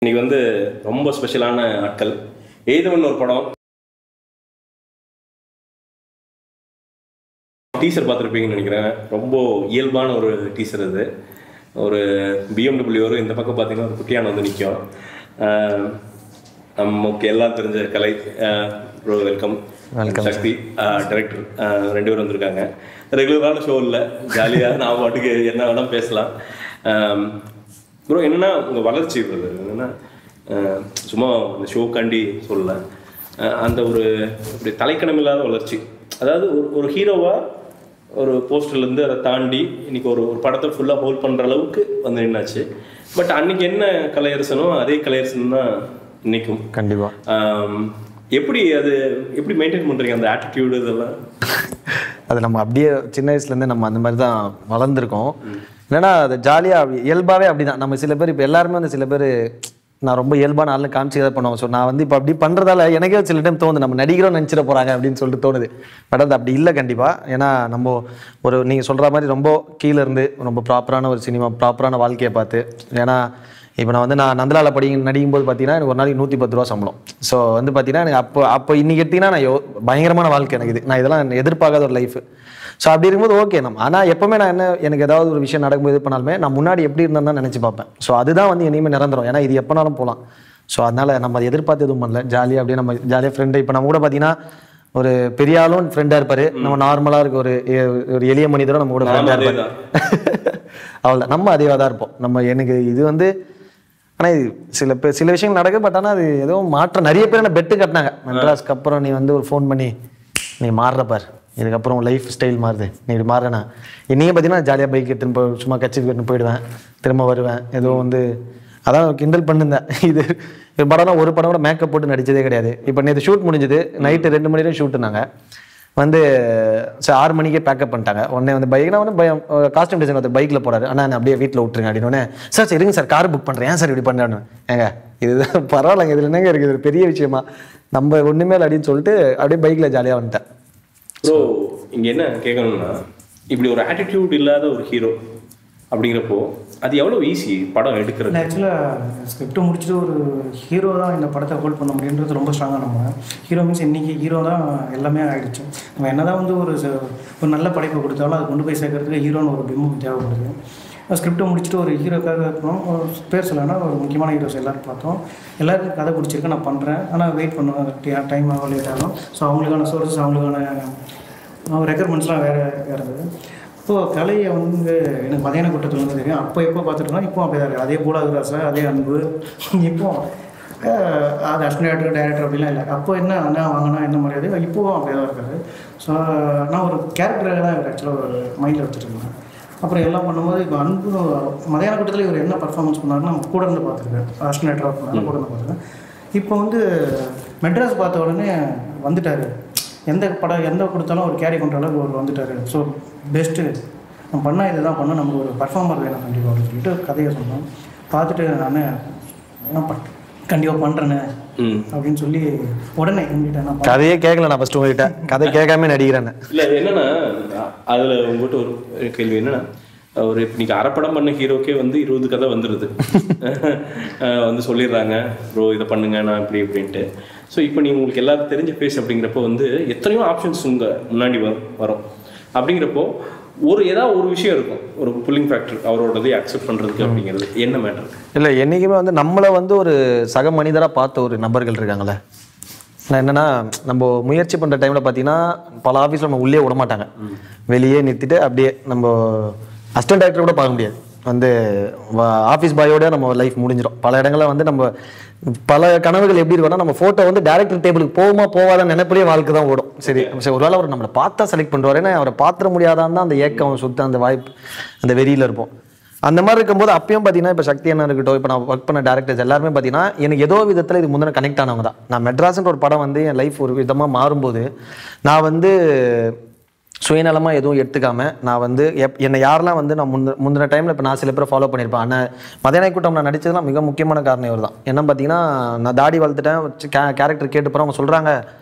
இன்னைக்கு வந்து ரொம்ப ஸ்பெஷலான ஆட்கள். ஏதோன்னு ஒரு படம் டீசர் பார்த்துருப்பீங்கன்னு நினைக்கிறேன். ரொம்ப இயல்பான ஒரு டீசர் அது. ஒரு BMW வரும், இந்த பக்கம் பார்த்தீங்கன்னா ஒரு குட்டியான வந்து நிற்கும். நமக்கு எல்லாம் தெரிஞ்ச கலை ப்ரோ, வெல்கம். சக்தி டைரக்டர் 2 பேர் வந்திருக்காங்க. ரெகுலரான ஷோ இல்லை, ஜாலியாக நான் பாட்டுக்கு என்ன வேணால் பேசலாம். ப்ரோ என்னென்னா உங்கள் வளர்ச்சி என்னென்னா சும்மா இந்த ஷோக்காண்டி சொல்லல, அந்த ஒரு இப்படி தலைக்கணம் இல்லாத வளர்ச்சி. அதாவது ஒரு ஹீரோவாக ஒரு போஸ்டர்லேருந்து அதை தாண்டி இன்னைக்கு ஒரு படத்தை ஃபுல்லாக ஹோல்ட் பண்ணுற அளவுக்கு வந்து என்னாச்சு. பட் அன்னைக்கு என்ன கலையரசனோ அதே கலையரசன் தான் இன்னைக்கும். கண்டிப்பாக. எப்படி மெயின்டைன் பண்ணுறீங்க அந்த ஆட்டிடியூடு இதெல்லாம்? அது நம்ம அப்படியே சின்ன வயசுலேருந்து நம்ம அந்த மாதிரி தான் வளர்ந்துருக்கோம். இல்லைன்னா அது ஜாலியாக இயல்பாகவே அப்படி தான். நம்ம சில பேர் இப்போ எல்லாருமே வந்து சில பேர் நான் ரொம்ப இயல்பான ஆளுன்னு காமிச்சு எதாவது பண்ணுவோம். ஸோ நான் வந்து இப்போ அப்படி பண்ணுறதால எனக்கே சில டைம் தோணுது நம்ம நடிகரும் நினச்சிட போகிறாங்க அப்படின்னு சொல்லிட்டு தோணுது. பட் அது அப்படி இல்லை கண்டிப்பாக. ஏன்னா நம்ம ஒரு நீங்கள் சொல்கிற மாதிரி ரொம்ப கீழே இருந்து ரொம்ப ப்ராப்பரான ஒரு சினிமா, ப்ராப்பரான வாழ்க்கையை பார்த்து. ஏன்னா இப்போ நான் நந்தலாவில் நடிக்கும் போது பார்த்தீங்கன்னா எனக்கு ஒரு நாளைக்கு 110 ரூபா சம்பளம். ஸோ வந்து பார்த்தீங்கன்னா எனக்கு அப்போ இன்னைக்கு எடுத்தீங்கன்னா நான் பயங்கரமான வாழ்க்கை எனக்கு இது. நான் இதெல்லாம் எதிர்பார்க்காத ஒரு லைஃப். ஸோ அப்படி இருக்கும்போது ஓகே ஆனால் எப்போவுமே நான் எனக்கு ஏதாவது ஒரு விஷயம் நடக்கும்போது இது பண்ணாலுமே நான் முன்னாடி எப்படி இருந்தேன்னு தான் நினச்சி பார்ப்பேன். ஸோ அதுதான் வந்து இனிமேல் நிரந்தரம். ஏன்னா இது எப்போனாலும் போகலாம். ஸோ அதனால் நம்ம அதை எதிர்பார்த்து எதுவும் பண்ணல. ஜாலியாக அப்படியே நம்ம ஜாலியாக ஃப்ரெண்டு. இப்போ நம்ம கூட பார்த்தீங்கன்னா ஒரு பெரிய ஆளும் ஃப்ரெண்டாக இருப்பார். நம்ம நார்மலாக இருக்க ஒரு எளிய மனிதரும் நம்ம கூட ஃப்ரெண்டாக இருப்பார். அவ்வளோ நம்ம அதேவாக தான் இருப்போம். எனக்கு இது வந்து ஆனால் இது சில விஷயங்கள் நடக்குது. பட் ஆனால் அது எதுவும் மாற்றம். நிறைய பேர் என்ன பெட்டு கட்டினாங்க மெட்ராஸ்க்கு அப்புறம், நீ வந்து ஒரு ஃபோன் பண்ணி நீ மாறுறப்பார், இதுக்கப்புறம் லைஃப் ஸ்டைல் மாறுது, நீ இப்படி மாறுறேண்ணா. இன்னையும் பார்த்தீங்கன்னா ஜாலியாக பைக் எடுத்துன்னு சும்மா கட்சி கட்டுன்னு போயிடுவேன், திரும்ப வருவேன். எதுவும் வந்து அதான் கிண்டல் பண்ணிருந்தேன். இது படம்னா ஒரு படம் கூட மேக்கப் போட்டு நடித்ததே கிடையாது. இப்போ நேற்று ஷூட் முடிஞ்சது, நைட்டு 2 மணி நேரம் ஷூட்டுனாங்க. வந்து 6 மணிக்கே பேக்கப் பண்ணிட்டாங்க. உடனே வந்து பைக்னா வந்து காஸ்டியூம் டிசைன் ஒருத்தர் பைக்கில் போகிறாரு. ஆனால் நான் அப்படியே வீட்டில் விட்டுருங்க அப்படின்னு. சார் சரிங்க சார், கார் புக் பண்ணுறேன், ஏன் சார் இப்படி பண்ணுறான்னு. ஏங்க இதுதான் பரவாயில்லைங்க, இதில் என்னங்க இருக்குது, பெரிய விஷயமா நம்ம ஒன்றுமே அப்படின்னு சொல்லிட்டு அப்படியே பைக்கில் ஜாலியாக வந்துட்டேன். ஸோ இங்கே என்ன கேட்கணும்னா, இப்படி ஒரு ஆட்டிடியூட் இல்லாத ஒரு ஹீரோ அப்படிங்கிறப்போ அது எவ்வளோ ஈஸி படம் எடுக்கிறது? ஆக்சுவலாக ஸ்கிரிப்ட் முடிச்சுட்டு ஒரு ஹீரோ தான் இந்த படத்தை ஹோல்ட் பண்ண முடியுன்றது ரொம்ப ஸ்ட்ராங்காக நம்புறேன். ஹீரோ மீன்ஸ் இன்றைக்கி ஹீரோ தான் எல்லாமே ஆகிடுச்சு. நம்ம என்ன தான் வந்து ஒரு நல்ல படைப்பை கொடுத்தாலும் அதை கொண்டு போய் சேர்க்கறதுக்கு ஹீரோன்னு ஒரு பிம்பம் தேவைப்படுது. ஸ்கிரிப்டை முடிச்சுட்டு ஒரு ஹீரோக்காக இருக்கணும். பேர் சொல்லனா ஒரு முக்கியமான ஹீரோஸ் எல்லோரும் பார்த்தோம். எல்லாருக்கும் கதை பிடிச்சிருக்கு, நான் பண்ணுறேன். ஆனால் வெயிட் பண்ணுவேன், டைம் ஆகும், லேட் ஆகும். ஸோ அவங்களுக்கான சோர்ஸஸ், அவங்களுக்கான ரெக்குயர்மெண்ட்ஸ்லாம் வேறு இருந்தது. இப்போது கலையை வந்து எனக்கு மதியான கூட்டத்தில் வந்து தெரியும். எப்போ பார்த்துட்டோம்னா இப்போ அப்படியே தான் இருக்குது. அதே போலாகிராசா, அதே அன்பு. இப்போ அது அசிஸ்டன்ட் டைரக்டர் அப்படிலாம் இல்லை. அப்போ என்ன அண்ணா வாங்கினா என்ன மரியாதை, இப்போவும் அப்படியே தான் இருக்காது. ஸோ நான் ஒரு கேரக்டராக தான் இவர் ஆக்சுவலாக ஒரு மைண்டில் வச்சுருந்தேன். அப்புறம் எல்லாம் பண்ணும்போது இப்போ அன்பு மதியான கூட்டத்தில் இவர் என்ன பர்ஃபார்மன்ஸ் பண்ணாருன்னு நம்ம கூட இருந்து பார்த்துருக்கேன். அசிஸ்டன்ட் பண்ணாலும் கூட இருந்து பார்த்துருக்கேன். இப்போ வந்து மெட்ராஸ் பார்த்த உடனே வந்துட்டார். எந்த படம் எந்த கொடுத்தாலும் ஒரு கேரி பண்ணுற அளவுக்கு ஒரு வந்துட்டார். ஸோ பெஸ்ட்டு நம்ம பண்ணால் இது தான் பண்ணோம், நமக்கு ஒரு பர்ஃபார்மர் வேணும் கண்டிப்பாக அப்படின்னு சொல்லிட்டு கதையை சொன்னோம். பார்த்துட்டு நான் கண்டிப்பாக பண்ணுறேன்னு அப்படின்னு சொல்லி உடனே நான் கதையே கேட்கல. நான் ஃபஸ்ட்டு உங்ககிட்ட கதை கேட்காம நடிக்கிறேன்னு இல்லை. என்னன்னா அதில் உங்கள்கிட்ட ஒரு கேள்வி என்னன்னா, ஒரு இன்னைக்கு அரைப்படம் பண்ண ஹீரோக்கே வந்து 20 கதை வந்துடுது. வந்து சொல்லிடுறாங்க ப்ரோ இதை பண்ணுங்க, நான் இப்படி இப்படின்ட்டு. ஸோ இப்போ நீங்கள் உங்களுக்கு எல்லாரும் தெரிஞ்ச ஃபேஸ் அப்படிங்கிறப்போ வந்து எத்தனையோ ஆப்ஷன்ஸ் உங்கள் முன்னாடி வரும். அப்படிங்கிறப்போ ஏதாவது ஒரு விஷயம் இருக்கும், ஒரு புல்லிங் ஃபேக்டர் அவரோடதை அக்செப்ட் பண்ணுறதுக்கு. அப்படிங்கிறது என்ன மேட்டர்? இல்லை, என்றைக்குமே வந்து நம்மளை வந்து ஒரு சக மனிதராக பார்த்த ஒரு நபர்கள் இருக்காங்களே. நான் என்னென்னா, நம்ம முயற்சி பண்ணுற டைமில் பார்த்தீங்கன்னா பல ஆஃபீஸில் நம்ம உள்ளே விட மாட்டாங்க, வெளியே நிறுத்திட்டு அப்படியே நம்ம அசிஸ்டன்ட் டைரக்டர் கூட பார்க்க முடியாது. வந்து ஆஃபீஸ் பாயோட நம்ம லைஃப் முடிஞ்சிடும். பல இடங்களில் வந்து நம்ம பல கனவுகள் எப்படி இருக்கும்னா, நம்ம ஃபோட்டோ வந்து டேரக்டர் டேபிளுக்கு போகாத நினைப்பிலேயே வாழ்க்கை தான் ஓடும். சரி ஒரு வேளை அவர் நம்மளை பார்த்தா செலக்ட் பண்ணுவார், ஏன்னா அவரை பார்த்துட முடியாதான் தான் அந்த ஏக்கம் சுத்த அந்த வாய்ப்பு அந்த வெறியில் இருப்போம். அந்த மாதிரி இருக்கும்போது அப்பயும் பார்த்தீங்கன்னா இப்போ சக்தி என்ன இருக்கட்டும், இப்போ நான் ஒர்க் பண்ண டேரக்டர்ஸ் எல்லாருமே பார்த்தீங்கன்னா எனக்கு ஏதோ விதத்தில் இது முந்தின கனெக்ட் ஆனவங்க தான். நான் மெட்ராஸ்ன்ற ஒரு படம் வந்து என் லைஃப் ஒரு விதமாக மாறும்போது நான் வந்து சுயநலமாக எதுவும் எடுத்துக்காமல் நான் வந்து என்னை யாரெல்லாம் வந்து நான் முந்தின டைமில் இப்போ நான் சில பேரை ஃபாலோ பண்ணியிருப்பேன். ஆனால் மதியான கூட்டம் நான் நடித்ததுலாம் மிக முக்கியமான காரணம் இவர் தான். என்ன பார்த்தீங்கன்னா, நான் தாடி வளர்த்துட்டேன், கேரக்டர் கேட்டு போகிறேன். அவங்க சொல்கிறாங்க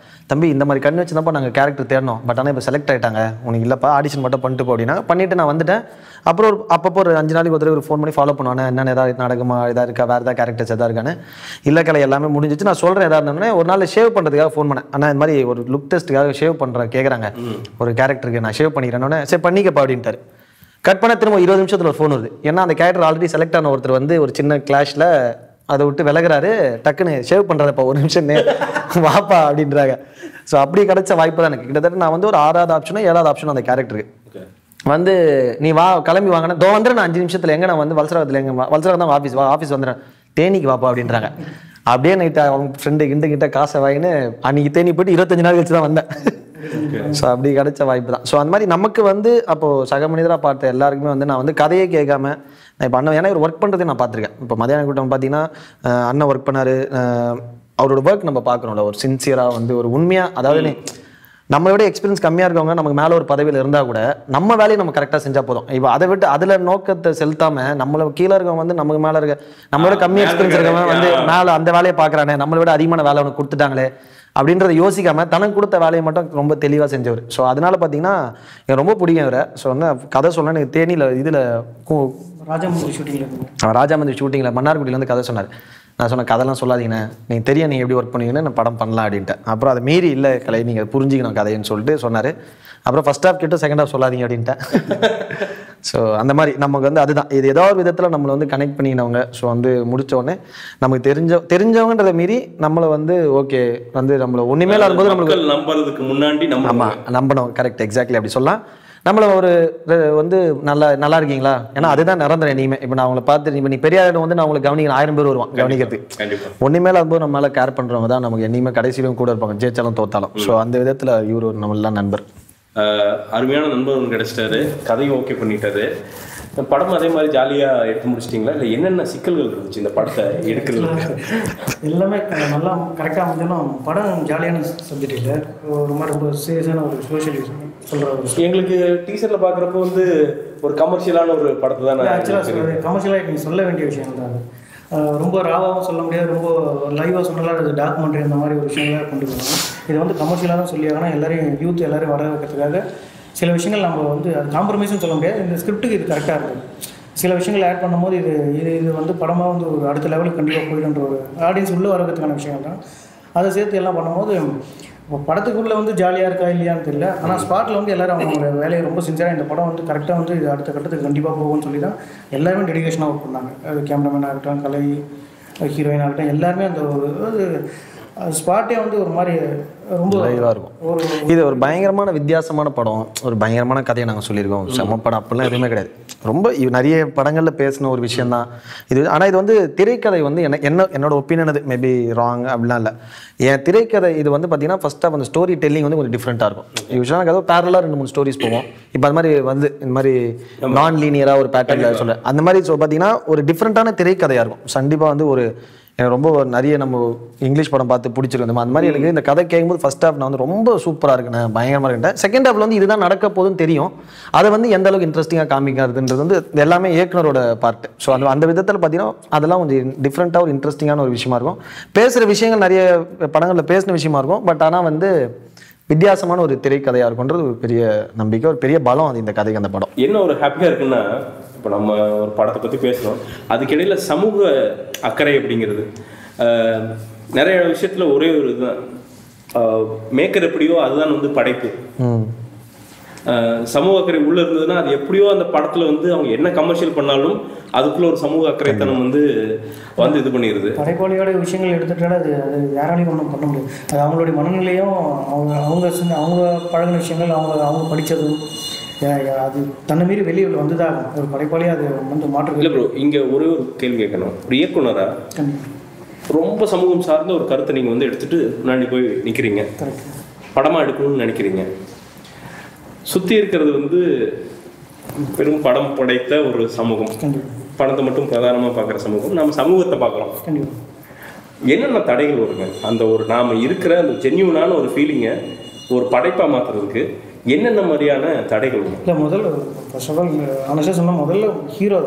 தம்பி இந்த மாதிரி கண் வச்சு தான்ப்பா நாங்கள் கேரக்டர் தேடணும், பட் ஆனால் இப்போ செலக்ட் ஆகிட்டாங்க, உனக்கு இல்லைப்பா ஆடிஷன் மட்டும் பண்ணிட்டு போ அப்படின்னா பண்ணிவிட்டு நான் வந்துட்டேன். அப்புறம் ஒரு அப்பப்போ ஒரு 5 நாளைக்கு ஒரு ஃபோன் பண்ணி ஃபாலோ பண்ணுவானே, என்னென்ன ஏதாவது நடக்குமா, எதாவது இருக்கா, வேறு ஏதாவது கேரக்டர்ஸ் எதாவது இருக்கான்னு. இல்லை கலை எல்லாமே முடிஞ்சிச்சு, நான் சொல்கிறேன் எதாவது இருந்தோடனே. ஒரு நாள் ஷேவ் பண்ணுறதுக்காக ஃபோன் பண்ணேன், ஆனால் இந்த மாதிரி ஒரு லுக் டெஸ்ட்டுக்காக ஷேவ் பண்ணுறேன் கேட்குறாங்க, ஒரு கேரக்டருக்கு நான் ஷேவ் பண்ணிக்கிறேன்னொன்னே சரி பண்ணிக்கப்பா அப்படின்ட்டார். கட் பண்ண திரும்ப 20 நிமிஷத்தில் ஒரு ஃபோன் வருது. ஏன்னா அந்த கேரக்டர் ஆல்ரெடி செலக்ட் ஆன ஒருத்தர் வந்து ஒரு சின்ன கிளாஷில் அதை விட்டு விலகிறாரு, டக்குன்னு ஷேவ் பண்ணுறதுப்பா ஒரு நிமிஷம் வாப்பா அப்படின்றாங்க. ஸோ அப்படி கிடைச்ச வாய்ப்பு தான் எனக்கு. கிட்டத்தட்ட நான் வந்து ஒரு 6வது ஆப்ஷனோ 7வது ஆப்ஷனோ அந்த கேரக்டருக்கு வந்து நீ வா கிளம்பி வாங்கினா தோ வந்துடுறேன் நான் 5 நிமிஷத்தில். எங்கே நான் வந்து வலசரகத்தில் எங்கே வலசரகம் தான் ஆஃபீஸ், ஆஃபீஸ் வந்துடுறேன், தேனிக்கு வாப்பா அப்படின்றாங்க. அப்படியே நைட்டு அவங்க ஃப்ரெண்டு கிட்ட காசை வாங்கின்னு அன்றைக்கி தேனி போய்ட்டு 25 நாள் கழிச்சு தான் வந்தேன். ஸோ அப்படி கிடைச்ச வாய்ப்பு தான். ஸோ அந்த மாதிரி நமக்கு வந்து அப்போது சக மனிதராக பார்த்த எல்லாருக்குமே வந்து நான் வந்து கதையே கேட்காம நான் இப்போ அண்ணன் ஏன்னா ஒரு ஒர்க் பண்ணுறதே நான் பார்த்துருக்கேன். இப்போ மதியான கூட்டம் பார்த்தீங்கன்னா அண்ணன் ஒர்க் பண்ணார், அவரோட ஒர்க் நம்ம பார்க்குறோம்ல, ஒரு சின்சியராக வந்து ஒரு உண்மையாக, அதாவது நம்மளை விட எக்ஸ்பீரியன்ஸ் கம்மியாக இருக்கவங்க நமக்கு மேலே ஒரு பதவியில் இருந்தால் கூட நம்ம வேலையை நம்ம கரெக்டாக செஞ்சால் போதும். இப்போ அதை விட்டு அதில் நோக்கத்தை செலுத்தாமல் நம்மளை கீழே இருக்கவங்க வந்து நமக்கு மேலே இருக்க நம்மளோட கம்மி எக்ஸ்பீரியன்ஸ் இருக்கவங்க வந்து மேலே அந்த வேலையை பார்க்குறானே, நம்மளை விட அதிகமான வேலை அவனுக்கு கொடுத்துட்டாங்களே அப்படின்றத யோசிக்காமல் தனக்கு கொடுத்த வேலையை மட்டும் ரொம்ப தெளிவாக செஞ்சவர். ஸோ அதனால பார்த்தீங்கன்னா எனக்கு ரொம்ப பிடிக்கும் அவரை. ஸோ வந்து கதை சொன்னால் எனக்கு தேனியில் இதில் ராஜாமந்திரி ஷூட்டிங்கில் மன்னார்குடியில் வந்து கதை சொன்னார். நான் சொன்ன கதைலாம் சொல்லாதீங்கண்ணே, நீங்கள் தெரியும் நீங்கள் எப்படி ஒர்க் பண்ணுவீங்கன்னு நான் படம் பண்ணலாம் அப்படின்ட்டு. அப்புறம் அதை மீறி இல்லை கலை நீங்கள் புரிஞ்சிக்கணும் கதைன்னு சொல்லிட்டு சொன்னார். அப்புறம் ஃபர்ஸ்ட் ஹாஃப் கிட்ட செகண்ட் ஹாஃப் சொல்லாதீங்க அப்படின்ட்டேன். ஸோ அந்த மாதிரி நமக்கு வந்து அதுதான் இது ஏதோ ஒரு விதத்தில் நம்மளை வந்து கனெக்ட் பண்ணினவங்க. ஸோ வந்து முடித்தோடனே நமக்கு தெரிஞ்சவங்கன்றதை மீறி நம்மளை வந்து ஓகே வந்து நம்மளை ஒன்றுமே இருக்கும்போது நம்மளுக்கு நம்புறதுக்கு முன்னாடி நம்பணும். கரெக்ட், எக்ஸாக்ட்லி அப்படி சொல்லலாம். நம்மளை ஒரு வந்து நல்லா இருக்கீங்களா, ஏன்னா அதுதான் நிரந்தரம் இனிமே. இப்போ நான் அவங்களை பார்த்து இப்போ நீ பெரிய இடம் வந்து நான் உங்களுக்கு கவனிக்கிறேன், 1000 பேர் வருவான் கவனிக்கிறதுக்கு. ஒன்றுமேல இருக்கும்போது நம்மளால கேர் பண்ணுறவங்க தான் நமக்கு என்னையுமே கடைசியிலும் கூட இருப்பாங்க, ஜெயிச்சாலும் தோத்தாலும். ஸோ அந்த விதத்தில் இவர் ஒரு நம்மளாம் நண்பர், அருமையான நண்பர் ஒன்று கிடைச்சிட்டாரு, கதையும் ஓகே பண்ணிட்டாரு. படம் அதே மாதிரி ஜாலியாக எடுத்து முடிச்சிட்டிங்களா, இல்லை என்னென்ன சிக்கல்கள் இருந்துச்சு இந்த படத்தை எடுக்கிறது? எல்லாமே நல்லா கரெக்டாக அமைஞ்சாலும் படம் ஜாலியான சப்ஜெக்ட் இல்லை, ஒரு மாதிரி ரொம்ப சீரியஸான ஒரு சோஷியல் சொல்கிற. எங்களுக்கு டீசரில் பார்க்குறப்போ வந்து ஒரு கமர்ஷியலான ஒரு படத்தை தான் ஆக்சுவலாக கமர்ஷியலாக நீங்கள் சொல்ல வேண்டிய விஷயம் தான். ரொம்ப ராவாகவும் சொல்ல முடியாது, ரொம்ப லைவாக சொன்னாலும் அது டாக்குமெண்ட்ரி அந்த மாதிரி ஒரு விஷயங்களாக கொண்டு போகணும். இது வந்து கமர்ஷியலாக தான் சொல்லி ஆகணும். எல்லாரையும் யூத் எல்லோரும் வர வைக்கிறதுக்காக சில விஷயங்கள் நம்ம வந்து அது காம்ப்ரமைஸும் சொல்ல முடியாது. இந்த ஸ்கிரிப்டுக்கு இது கரெக்டாக இருக்குது. சில விஷயங்கள் ஆட் பண்ணும்போது இது வந்து படமாக வந்து ஒரு அடுத்த லெவலுக்கு கண்டிப்பாக போயிடுன்ற ஒரு ஆடியன்ஸ் உள்ளே வரதுக்கான விஷயங்கள் தான். அதை சேர்த்து எல்லாம் பண்ணும்போது படத்துக்குள்ளே வந்து ஜாலியாக இருக்கா இல்லையான்னு தெரியல. ஆனால் ஸ்பாட்டில் வந்து எல்லோரும் அவங்களோட வேலையை ரொம்ப சின்சியராக இந்த படம் வந்து கரெக்டாக வந்து இது அடுத்த கட்டத்துக்கு கண்டிப்பாக போகும்னு சொல்லி தான் எல்லாருமே டெடிகேஷனாக ஒர்க் பண்ணாங்க. அது கேமராமேன் ஆகட்டும், கலை ஹீரோயின் ஆகட்டும், எல்லாருமே அந்த ஒரு ஸ்பாட்டே வந்து ஒரு மாதிரி ரொம்ப லைவாக இருக்கும். இது ஒரு பயங்கரமான வித்தியாசமான படம், ஒரு பயங்கரமான கதையை நாங்கள் சொல்லியிருக்கோம். செம்ம படம் அப்படிலாம் எதுவுமே கிடையாது. ரொம்ப நிறைய படங்களில் பேசின ஒரு விஷயந்தான் இது. ஆனால் இது வந்து திரைக்கதை வந்து என்னோட ஒப்பீனியன், அது மேபி ராங் அப்படிலாம் இல்லை. என் திரைக்கதை இது வந்து பார்த்தீங்கன்னா ஃபர்ஸ்ட் ஆஃப் அந்த ஸ்டோரி டெல்லிங் வந்து கொஞ்சம் டிஃப்ரெண்ட்டாக இருக்கும். யூஸ்வலாக கதை பேரலாக 2-3 ஸ்டோரிஸ் போவோம். இப்போ அது மாதிரி வந்து இந்த மாதிரி நான் லீனியராக ஒரு பேட்டர்னில் சொல்கிறேன் அந்த மாதிரி. ஸோ பார்த்தீங்கன்னா ஒரு டிஃப்ரெண்ட்டான திரைக்கதையாக இருக்கும். கண்டிப்பாக வந்து ஒரு எனக்கு ரொம்ப நிறைய நம்ம இங்கிலீஷ் படம் பார்த்து பிடிச்சிருக்கோம். அந்த மாதிரி எனக்கு இந்த கதை கேட்கும்போது ஃபர்ஸ்ட் ஹாஃப் நான் வந்து ரொம்ப சூப்பராக இருக்குண்ணே, பயங்கரமாக இருக்கேன். செகண்ட் ஹாஃபில் வந்து இதுதான் நடக்க போகுதுன்னு தெரியும். அதை வந்து எந்த அளவுக்கு இன்ட்ரெஸ்டிங்காக காமிக்கிறதுன்றது வந்து எல்லாமே இயக்குனரோட பார்ட்டு. ஸோ அந்த விதத்தில் பார்த்தீங்கன்னா அதெல்லாம் கொஞ்சம் டிஃப்ரெண்ட்டாக ஒரு இன்ட்ரெஸ்டிங்கான ஒரு விஷயமா இருக்கும். பேசுகிற விஷயங்கள் நிறைய படங்களில் பேசின விஷயமா இருக்கும். பட் ஆனால் வந்து வித்தியாசமான ஒரு திரைக்கதையாக இருக்குன்றது ஒரு பெரிய நம்பிக்கை, ஒரு பெரிய பலம் அது இந்த கதைக்கு. அந்த படம் என்ன ஒரு ஹாப்பியாக இருக்குன்னா, இப்போ நம்ம ஒரு படத்தை பற்றி பேசுகிறோம், அதுக்கிடையில் சமூக அக்கறை அப்படிங்கிறது நிறைய விஷயத்தில் ஒரே ஒரு இதுதான். மேக்கர் எப்படியோ அதுதான் வந்து படைப்பு. சமூக அக்கறை உள்ளே இருந்ததுன்னா அது எப்படியோ அந்த படத்தில் வந்து அவங்க என்ன கமர்ஷியல் பண்ணாலும் அதுக்குள்ள ஒரு சமூக அக்கறைத்தனம் வந்து இது பண்ணிடுது. படைப்பாளியோட விஷயங்கள் எடுத்துட்டாலும் அது யாராலையும் ஒன்றும் பண்ண முடியாது. அது அவங்களுடைய மனநிலையும் அவங்க பழகின விஷயங்கள் அவங்க படித்ததும் அது தன்னை மீறி வெளியே வந்துதான் ஒரு படைப்பாளியாக அது வந்து மாற்றம் இல்லை ப்ரோ. இங்கே ஒரே ஒரு கேள்வி கேட்கணும். ஒரு இயக்குனரா ரொம்ப சமூகம் சார்ந்த ஒரு கருத்தை நீங்கள் வந்து எடுத்துகிட்டு முன்னாடி போய் நிற்கிறீங்க, படமாக எடுக்கணும்னு நினைக்கிறீங்க. சுற்றி இருக்கிறது வந்து பெரும் படம் படைத்த ஒரு சமூகம், படத்தை மட்டும் பிரதானமாக பார்க்குற சமூகம். நம்ம சமூகத்தை பார்க்குறோம். என்னென்ன தடைகள் வருங்க அந்த ஒரு நாம் இருக்கிற அந்த ஜென்யூனான ஒரு ஃபீலிங்கை ஒரு படைப்பாக மாற்றுறதுக்கு என்னென்ன மாதிரியான தடைகள் வரும்? இல்லை, முதல்ல ஃபர்ஸ்ட் ஆஃப் ஆல் ஆனஸ்டாக சொன்னால் முதல்ல ஹீரோ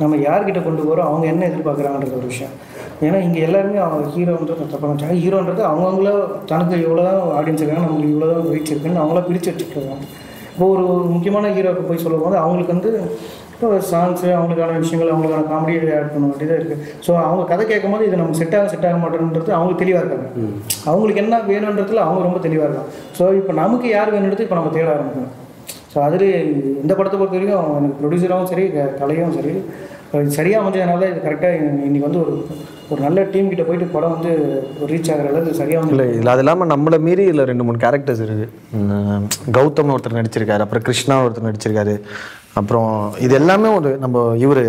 நம்ம யார்கிட்ட கொண்டு போகிறோம், அவங்க என்ன எதிர்பார்க்குறாங்கன்றது ஒரு விஷயம். ஏன்னா இங்கே எல்லாருமே அவங்க ஹீரோன்றது தப்பாக வச்சாங்க. ஹீரோன்றது அவங்கவுங்கள தனக்கு இவ்வளோ தான் ஆடியன்ஸ் இருக்காங்க, நம்மளுக்கு இவ்வளோ தான் ரீச் இருக்குன்னு அவங்கள பிரித்து வச்சுருக்காங்க. இப்போ ஒரு முக்கியமான ஹீரோவுக்கு போய் சொல்லும் போது அவங்களுக்கு வந்து இப்போ சாங்ஸு, அவங்களுக்கான விஷயங்கள், அவங்களுக்கான காமெடி ஆட் பண்ண வேண்டியதாக இருக்குது. ஸோ அவங்க கதை கேட்கும் போது இது நமக்கு செட் ஆக மாட்டேன்றது அவங்களுக்கு தெளிவாக இருக்காங்க. அவங்களுக்கு என்ன வேணுன்றதுல அவங்க ரொம்ப தெளிவாக இருக்காங்க. ஸோ இப்போ நமக்கு யார் வேணுன்றது இப்போ நம்ம தேட ஆரம்பிக்கணும். ஸோ அதில் இந்த படத்தை பொறுத்த வரைக்கும் எனக்கு ப்ரொடியூசராகவும் சரி, கலையும் சரி, சரியாக அமைஞ்சதுனால இது கரெக்டாக இன்றைக்கி வந்து ஒரு நல்ல டீம் கிட்ட போயிட்டு படம் வந்து ரீச் ஆகிற அளவுக்கு சரியாக வந்து இல்லை. இல்லை அது இல்லாமல் நம்மளை மீறி இல்லை 2-3 கேரக்டர்ஸ் இருக்குது. கௌதம்னு ஒருத்தர் நடிச்சிருக்காரு, அப்புறம் கிருஷ்ணா ஒருத்தர் நடிச்சிருக்காரு, அப்புறம் இது எல்லாமே ஒரு நம்ம இவர்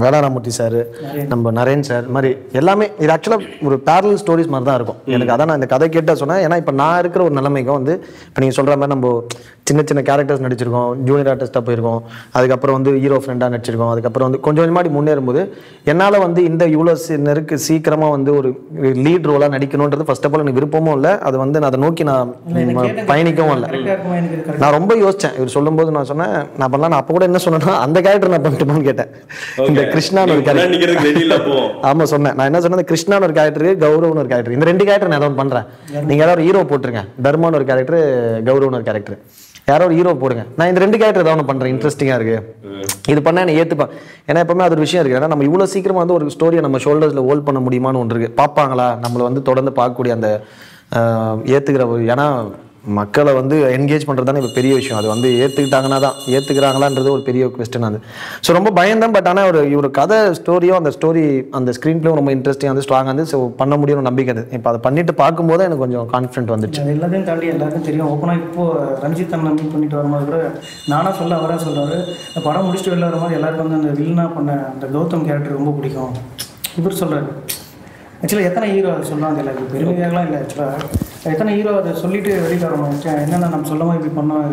வேளாராமூர்த்தி சார், நம்ம நரேன் சார் மாதிரி எல்லாமே இது ஆக்சுவலாக ஒரு பேரல் ஸ்டோரிஸ் மாதிரி தான் இருக்கும். எனக்கு அதான் நான் இந்த கதை கேட்டால் சொன்னேன். ஏன்னா இப்போ நான் இருக்கிற ஒரு நிலைமைக்கும் வந்து இப்போ நீங்கள் சொல்கிற மாதிரி நம்ம சின்ன சின்ன கேரக்டர்ஸ் நடிச்சிருக்கோம், ஜூனியர் ஆர்டிஸ்ட்டாக போயிருக்கோம், அதுக்கப்புறம் வந்து ஹீரோ ஃப்ரெண்டாக நடிச்சிருக்கோம், அதுக்கப்புறம் வந்து கொஞ்சம் கொஞ்சமாடி முன்னேறும்போது என்னால் வந்து இந்த இவ்வளோ சீக்கிரமாக வந்து ஒரு லீட் ரோலாக நடிக்கணுன்றது ஃபர்ஸ்ட் ஆஃப் ஆல் எனக்கு விருப்பமும் இல்லை. அது வந்து நான் அதை நோக்கி நான் பயணிக்கவும் இல்லை. நான் ரொம்ப யோசித்தேன். இவர் சொல்லும்போது நான் சொன்னேன் நான் பண்ணலாம். அப்போ கூட என்ன சொன்னேன்னா அந்த கேரக்டர் நான் பண்ணிட்டுமான்னு கேட்டேன். இந்த கிருஷ்ணான்னு ஒரு கேரக்டர், ஆமா சொன்னேன். நான் என்ன சொன்னேன், கிருஷ்ணான்னு ஒரு கேரக்டர், கௌரவன் ஒரு கேரக்டர், இந்த 2 கேரக்டர் நான் ஏதாவது பண்றேன். நீங்க ஏதாவது ஒரு ஹீரோ போட்டுருங்க, தர்மான்னு ஒரு கேரக்டர், கௌரவன் ஒரு கேரக்டர், யாரோ ஒரு ஹீரோ போடுங்க. நான் இந்த 2 கேரக்டர் ஏதாவது பண்றேன், இன்ட்ரெஸ்டிங்கா இருக்கு, இது பண்ணா என்ன ஏத்துப்பேன். ஏன்னா எப்பவுமே அது ஒரு விஷயம் இருக்கு. ஏன்னா நம்ம இவ்வளவு சீக்கிரமா வந்து ஒரு ஸ்டோரியை நம்ம ஷோல்டர்ஸ்ல ஹோல்ட் பண்ண முடியுமான்னு ஒன்று இருக்கு. பார்ப்பாங்களா நம்மளை வந்து தொடர்ந்து பார்க்கக்கூடிய அந்த ஏத்துக்கிற ஒரு, ஏன்னா மக்களை வந்து என்கேஜ் பண்ணுறது தானே இப்போ பெரிய விஷயம். அது வந்து ஏற்றுக்கிட்டாங்கன்னா தான், ஏற்றுக்கிறாங்களான்றது ஒரு பெரிய கொஸ்டின். அது ஸோ ரொம்ப பயந்தான். பட் ஆனால் ஒரு கதை ஸ்டோரியும் அந்த ஸ்டோரி அந்த ஸ்க்ரீன் பிளேயும் ரொம்ப இன்ட்ரெஸ்டிங் வந்து ஸ்ட்ராங் வந்து ஸோ பண்ண முடியும்னு நம்பிக்கை. அது இப்போ அதை பண்ணிட்டு பார்க்கும்போது எனக்கு கொஞ்சம் கான்ஃபிடென்ட் வந்துச்சு. அது எல்லாத்தையும் தாண்டி எல்லாருக்கும் தெரியும். ஓப்பனாக இப்போது ரஞ்சித் அண்ணன் மீட் பண்ணிட்டு வரும்போது கூட நானாக சொல்ல அவராக சொல்கிறாரு, இந்த படம் முடிச்சுட்டு வெளில வரும்போது எல்லாருக்கும் வந்து அந்த வில்லனா பண்ண அந்த கௌதம் கேரக்டர் ரொம்ப பிடிக்கும் இவர் சொல்கிறாரு. ஆக்சுவலாக எத்தனை ஹீரோ அதை சொல்லுவாங்க இல்லை, இது பெருமையாகலாம் இல்லை. ஆக்சுவலாக எத்தனை ஹீரோ அதை சொல்லிட்டு வெளியில் வரணும், என்னென்ன நம்ம சொல்லாமல் இப்படி பண்ணோம்.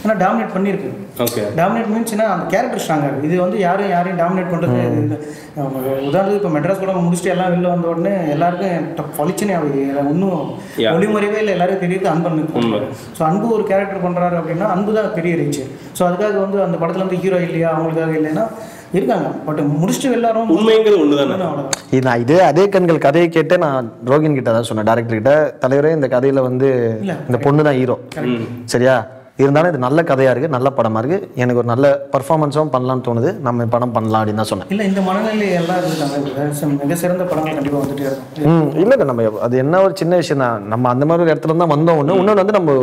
ஏன்னா டாமினேட் பண்ணியிருக்கு. ஓகே, டாமினேட் மீன்ஸ்னா அந்த கேரக்டர் ஸ்ட்ராங்காக இருக்குது. இது வந்து யாரையும் டாமினேட் பண்ணுறது. உதாரணத்துக்கு இப்போ மெட்ராஸ் கூட முடிச்சுட்டு எல்லாம் வெளில வந்த உடனே எல்லாருக்கும் பளிச்சுனே இன்னும் ஒளிமுறைவே இல்லை, எல்லாரும் தெரியுது அன்பு. ஸோ அன்பு ஒரு கேரக்டர் பண்ணுறாரு அப்படின்னா அன்பு தான் பெரிய ரீச்சு. ஸோ அதுக்காக வந்து அந்த படத்தில் வந்து ஹீரோ இல்லையா அவங்களுக்காக இல்லைன்னா இருக்காங்க. பட் முடிச்சுட்டு எல்லாரும் உண்மைங்கிறது ஒன்று தானே. நான் அதே கண்கள் கதையை கேட்டு நான் ரோகின் கிட்ட தான் சொன்னேன், டேரக்டர் கிட்ட, தலைவரே இந்த கதையில வந்து இந்த பொண்ணு தான் ஹீரோ, சரியா, இருந்தாலும் இது நல்ல கதையா இருக்கு, நல்ல படமா இருக்கு, எனக்கு ஒரு நல்ல பர்ஃபார்மன்ஸும் பண்ணலாம்னு தோணுது, நம்ம படம் பண்ணலாம் அப்படின்னு தான் சொன்னேன். இல்லை இந்த மனநிலை எல்லாம் இருக்காங்க, மிக சிறந்த படங்கள் கண்டிப்பாக வந்துட்டே இருக்கும். இல்லை நம்ம அது என்ன ஒரு சின்ன விஷயம் தான், நம்ம அந்த மாதிரி ஒரு இடத்துல தான் வந்தோம். இன்னொன்று வந்து நம்ம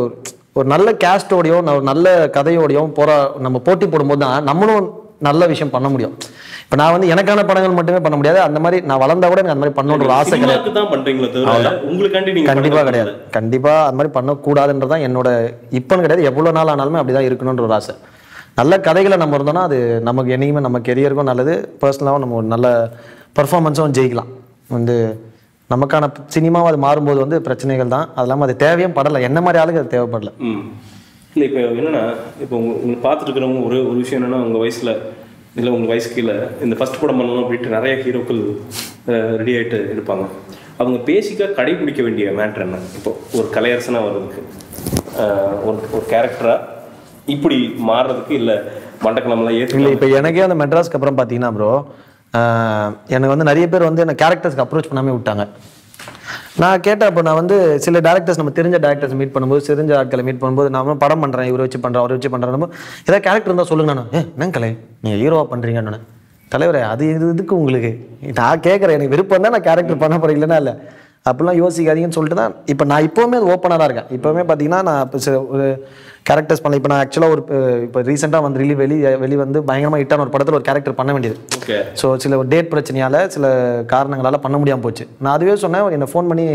ஒரு நல்ல கேஸ்டோடையும் ஒரு நல்ல கதையோடையும் நம்ம போட்டி போடும்போது தான் நம்மளும் நல்ல விஷயம் பண்ண முடியும். இப்போ நான் வந்து எனக்கான படங்கள் மட்டுமே பண்ண முடியாது, அந்த மாதிரி நான் வளர்ந்தா கூட எனக்கு அந்த மாதிரி பண்ணணுன்ற ஒரு ஆசை கிடையாது. கண்டிப்பா கிடையாது, கண்டிப்பா அந்த மாதிரி பண்ணக்கூடாதுன்றதான் என்னோட இப்பன்னு கிடையாது, எவ்வளவு நாள் ஆனாலுமே அப்படிதான் இருக்கணும்ன்ற ஒரு ஆசை. நல்ல கதைகளை நம்ம இருந்தோம்னா அது நமக்கு என்னைக்குமே நம்ம கெரியருக்கும் நல்லது, பர்சனலாகவும் நம்ம ஒரு நல்ல பர்ஃபார்மன்ஸும் ஜெயிக்கலாம். வந்து நமக்கான சினிமாவும் அது மாறும்போது வந்து பிரச்சனைகள் தான், அது இல்லாமல் அது தேவையும் படலை, என்ன மாதிரி ஆளுக்கு அது தேவைப்படல. இல்லை இப்போ என்னென்னா, இப்போ உங்களுக்கு பார்த்துட்டு இருக்கிறவங்க ஒரு விஷயம் என்னென்னா, உங்கள் வயசில் இல்லை உங்கள் வயசு கீழே இந்த ஃபஸ்ட் படம் பண்ணணும் அப்படின்ட்டு நிறைய ஹீரோக்கள் ரெடி ஆகிட்டு இருப்பாங்க. அவங்க பேசிக்காக கடைபிடிக்க வேண்டிய மேட்ரு என்ன? இப்போ ஒரு கலையரசனாக வர்றதுக்கு, ஒரு கேரக்டராக இப்படி மாறுறதுக்கு, இல்லை மண்டக்கணம்லாம் இல்லை. இப்போ எனக்கே அந்த மெட்ராஸ்க்கு அப்புறம் பார்த்தீங்கன்னா ப்ரோ, எனக்கு வந்து நிறைய பேர் வந்து என்ன கேரக்டர்ஸ்க்கு அப்ரோச் பண்ணாமல் விட்டாங்க. நான் கேட்டேன், அப்போ நான் வந்து சில டேரக்டர்ஸ், நம்ம தெரிஞ்ச டேரக்டர்ஸ் மீட் பண்ணும்போது, தெரிஞ்ச ஆட்களை மீட் பண்ணும்போது, நான் படம் பண்ணுறேன், இவரை வச்சு பண்ணுறேன், அவரை வச்சு பண்ணுறேன், ஏதாவது கேரக்டர் இருந்தால் சொல்லுங்க. நான் என்ன கலை நீங்கள் ஹீரோவாக பண்ணுறீங்கன்னு, தலைவரே அது இதுக்கு உங்களுக்கு நான் கேட்குறேன், எனக்கு விருப்பம் தான், நான் கேரக்டர் பண்ண போகிறேன், இல்லைன்னா இல்லை அப்படிலாம் யோசிக்காதீங்கன்னு சொல்லிட்டு தான் இப்போ நான் இப்போவுமே அது ஓப்பனாக தான் இருக்கேன். இப்போவுமே பார்த்தீங்கன்னா நான் இப்போ ஒரு கேரக்டர்ஸ் பண்ணல. இப்போ நான் ஆக்சுவலாக இப்போ ரீசெண்டாக வந்து வெளி வந்து பயங்கரமாக ஹிட்டான ஒரு படத்தில் ஒரு கேரக்டர் பண்ண வேண்டியது. ஸோ சில ஒரு டேட் பிரச்சனையால், சில காரணங்களால் பண்ண முடியாமல் போச்சு. நான் அதுவே சொன்னேன், என்னை ஃபோன் பண்ணி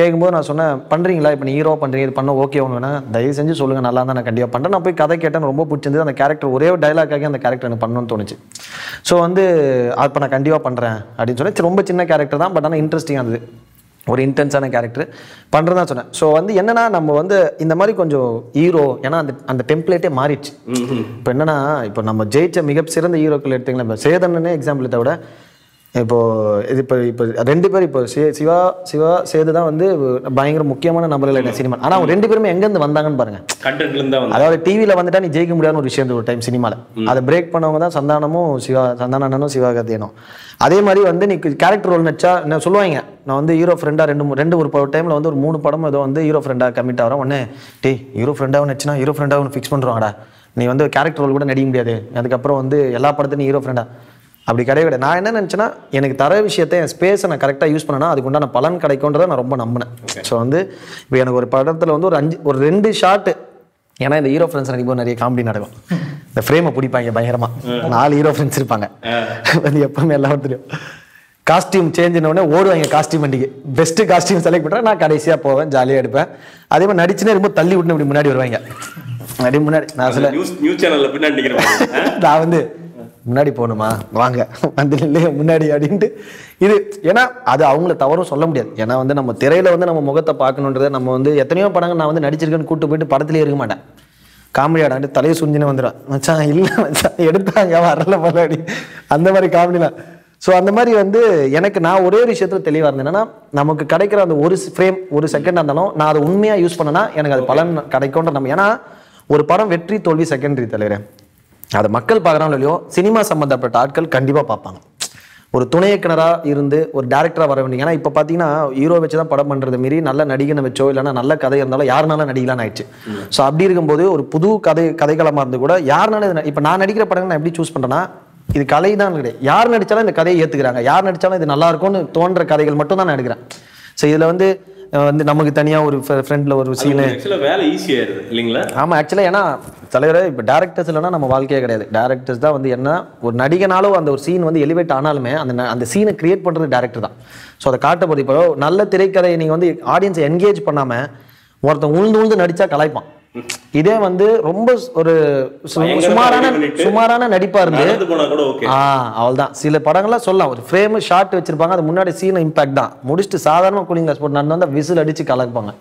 கேட்கும்போது நான் சொன்னேன், பண்ணுறீங்களா இப்போ நீ ஹீரோ பண்ணுறீங்க, இது பண்ண ஓகே ஒன்று தயவு செஞ்சு சொல்லுங்கள், நல்லா தான் நான் கண்டிப்பாக பண்ணுறேன். நான் போய் கதை கேட்டேன், ரொம்ப பிடிச்சிருந்தது. அந்த கேரக்டர் ஒரே ஒரு டைலாக்காக அந்த கேரக்டர் எனக்கு பண்ணணும்னு தோணுச்சு. ஸோ வந்து அப்போ நான் கண்டிப்பாக பண்ணுறேன் அப்படின்னு சொன்னேன். ரொம்ப சின்ன கேரக்டர் தான், பட் ஆனால் இன்ட்ரெஸ்டிங்காக இருந்தது, ஒரு இன்டென்ஸான கேரக்டர் பண்ணுறதா சொன்னேன். ஸோ வந்து என்னன்னா, நம்ம வந்து இந்த மாதிரி கொஞ்சம் ஹீரோ, ஏன்னா அந்த டெம்ப்ளேட்டே மாறிடுச்சு. இப்போ என்னன்னா, இப்போ நம்ம ஜெயிச்ச மிக சிறந்த ஹீரோக்கள் எடுத்தீங்களா, இப்போ சேதனே எக்ஸாம்பிள் விட இப்போது இது இப்போ 2 பேர் இப்போ சிவா சேது தான் வந்து பயங்கர முக்கியமான நபர்கள் என்ன சினிமா. ஆனால் அவங்க 2 பேருமே எங்கேருந்து வந்தாங்கன்னு பாருங்க. கண்டென்ட்லேருந்து தான். அதாவது டிவியில் வந்துட்டா நீ ஜெயிக்க முடியாதுன்னு ஒரு விஷயம் இருந்தது ஒரு டைம் சினிமாவில். அதை பிரேக் பண்ணவங்க தான் சந்தானமும் சிவகார்த்திகேயனும். அதே மாதிரி வந்து நீ கேரக்டர் ரோல் நடிச்சா என்ன சொல்லுவாங்க, நான் வந்து ஹீரோ ஃப்ரெண்டாக ஒரு டைமில் வந்து ஒரு 3 படம் ஏதோ வந்து ஹீரோ ஃப்ரெண்டாக கமிட் ஆகிறோம். உடனே ஹீரோ ஃப்ரெண்டாக நடிச்சுனா ஹீரோ ஃப்ரெண்டாக ஃபிக்ஸ் பண்ணுறாங்கடா, நீ வந்து கேரக்டர் ரோல் கூட நடிக்க முடியாது, அதுக்கப்புறம் வந்து எல்லா படத்தையும் நீ ஹீரோ ஃப்ரெண்டாக. அப்படி கிடையாது. நான் என்ன நினச்சேன்னா, எனக்கு தர விஷயத்தை என் ஸ்பேஸை நான் கரெக்டாக யூஸ் பண்ணேன்னா அதுக்கு உண்டான பலன் கிடைக்கும்ன்றதை நான் ரொம்ப நம்பினேன். ஸோ வந்து இப்போ எனக்கு ஒரு படத்தில் வந்து ஒரு 2 ஷாட்டு, ஏன்னா இந்த ஹீரோ ஃப்ரெண்ட்ஸ் நடிக்கும்போது நிறைய காமெடி நடக்கும். இந்த ஃப்ரேமை பிடிப்பாங்க பயங்கரமாக, 4 ஹீரோ ஃப்ரெண்ட்ஸ் இருப்பாங்க. அது எப்பவுமே எல்லாரும் தெரியும். காஸ்டியூம் சேஞ்சுனோடனே ஓடுவாங்க காஸ்டியூம் வண்டிக்கு, பெஸ்ட்டு காஸ்டியூம் செலக்ட் பண்ணுறேன். நான் கடைசியாக போவேன், ஜாலியாக எடுப்பேன். அதே மாதிரி நடிச்சுனே ரொம்ப தள்ளி விட்டுன்னு இப்படி முன்னாடி வருவாங்க. அப்படி முன்னாடி நான் சொல்ல நியூஸ் சேனலில் பின்னாடி நான் வந்து முன்னாடி போகணுமா வாங்க வந்து இல்லையா முன்னாடி அப்படின்ட்டு இது. ஏன்னா அது அவங்கள தவறும் சொல்ல முடியாது. ஏன்னா வந்து நம்ம திரையில வந்து நம்ம முகத்தை பார்க்கணுன்றதை நம்ம வந்து எத்தனையோ படங்கள் நான் வந்து நடிச்சிருக்கேன்னு கூட்டு போயிட்டு படத்துலேயே இருக்க மாட்டேன். காமெடி ஆடாண்டு தலையை சுஞ்சினே வந்துடும், மச்சான் இல்லை மச்சான் எடுத்தாங்க வரல பல்லாடி, அந்த மாதிரி காமெடிலாம். ஸோ அந்த மாதிரி வந்து எனக்கு நான் ஒரே ஒரு விஷயத்துல தெளிவாக இருந்தேன். என்னன்னா நமக்கு கிடைக்கிற அந்த ஒரு ஃப்ரேம் ஒரு செகண்டாக இருந்தாலும் நான் அதை உண்மையாக யூஸ் பண்ணேன்னா எனக்கு அது பலன் கிடைக்கும்ன்ற நம்ம. ஏன்னா ஒரு படம் வெற்றி தோல்வி செகண்டரி தலைவர், அதை மக்கள் பார்க்குறாங்களோ இல்லையோ சினிமா சம்மந்தப்பட்ட ஆட்கள் கண்டிப்பாக பார்ப்பாங்க. ஒரு துணை இயக்குனராக இருந்து ஒரு டேரக்டராக வர வேண்டிய. ஏன்னா இப்போ பார்த்தீங்கன்னா ஹீரோ வச்சு தான் படம் பண்ணுறது மாரி நல்ல நடிகனை வச்சோ இல்லைன்னா நல்ல கதை இருந்தாலும் யாருனாலும் நடிகலான்னு ஆயிடுச்சு. ஸோ அப்படி இருக்கும்போது ஒரு புது கதைகளமாக இருந்து கூட யாருனாலும் இப்போ நான் நடிக்கிற படங்கள் நான் எப்படி சூஸ் பண்ணுறேன்னா, இது கலை தான் கிடையாது, யார் நடித்தாலும் இந்த கதையை ஏற்றுக்கிறாங்க, யார் நடித்தாலும் இது நல்லா இருக்கும்னு தோன்ற கதைகள் மட்டும் தான் நான் எடுக்கிறேன். ஸோ இதில் வந்து நமக்கு தனியாக ஒரு ஃப்ரெண்டில் ஒரு சீனு வேலை ஈஸியாயிருது இல்லைங்களா? ஆமாம், ஆக்சுவலாக ஏன்னா தலைவரை இப்போ டேரக்டர்ஸ் இல்லைன்னா நம்ம வாழ்க்கையே கிடையாது. டேரக்டர்ஸ் தான் வந்து என்ன ஒரு நடிகனாலும் அந்த ஒரு சீன் வந்து எலிவேட் ஆனாலுமே அந்த சீனை கிரியேட் பண்ணுறது டேரக்டர் தான். ஸோ அதை காட்டப்படுது. இப்போ நல்ல திரைக்கதையை நீங்கள் வந்து ஆடியன்ஸை என்கேஜ் பண்ணாமல் ஒருத்தன் உழுந்து நடித்தா கலாய்ப்பான். இதே வந்து ரொம்ப ஒரு சுமாரான நடிப்பா இருந்து அவள்தான் சில படங்கள்லாம் சொல்லலாம், ஒரு ஃப்ரேம் ஷாட் வச்சிருப்பாங்க, அது முன்னாடி சீன் இம்பாக்ட் தான் முடிச்சுட்டு சாதாரண கூலிங் கிளாஸ் போட்டு நடந்து வந்து விசில் அடிச்சு கலப்பாங்க.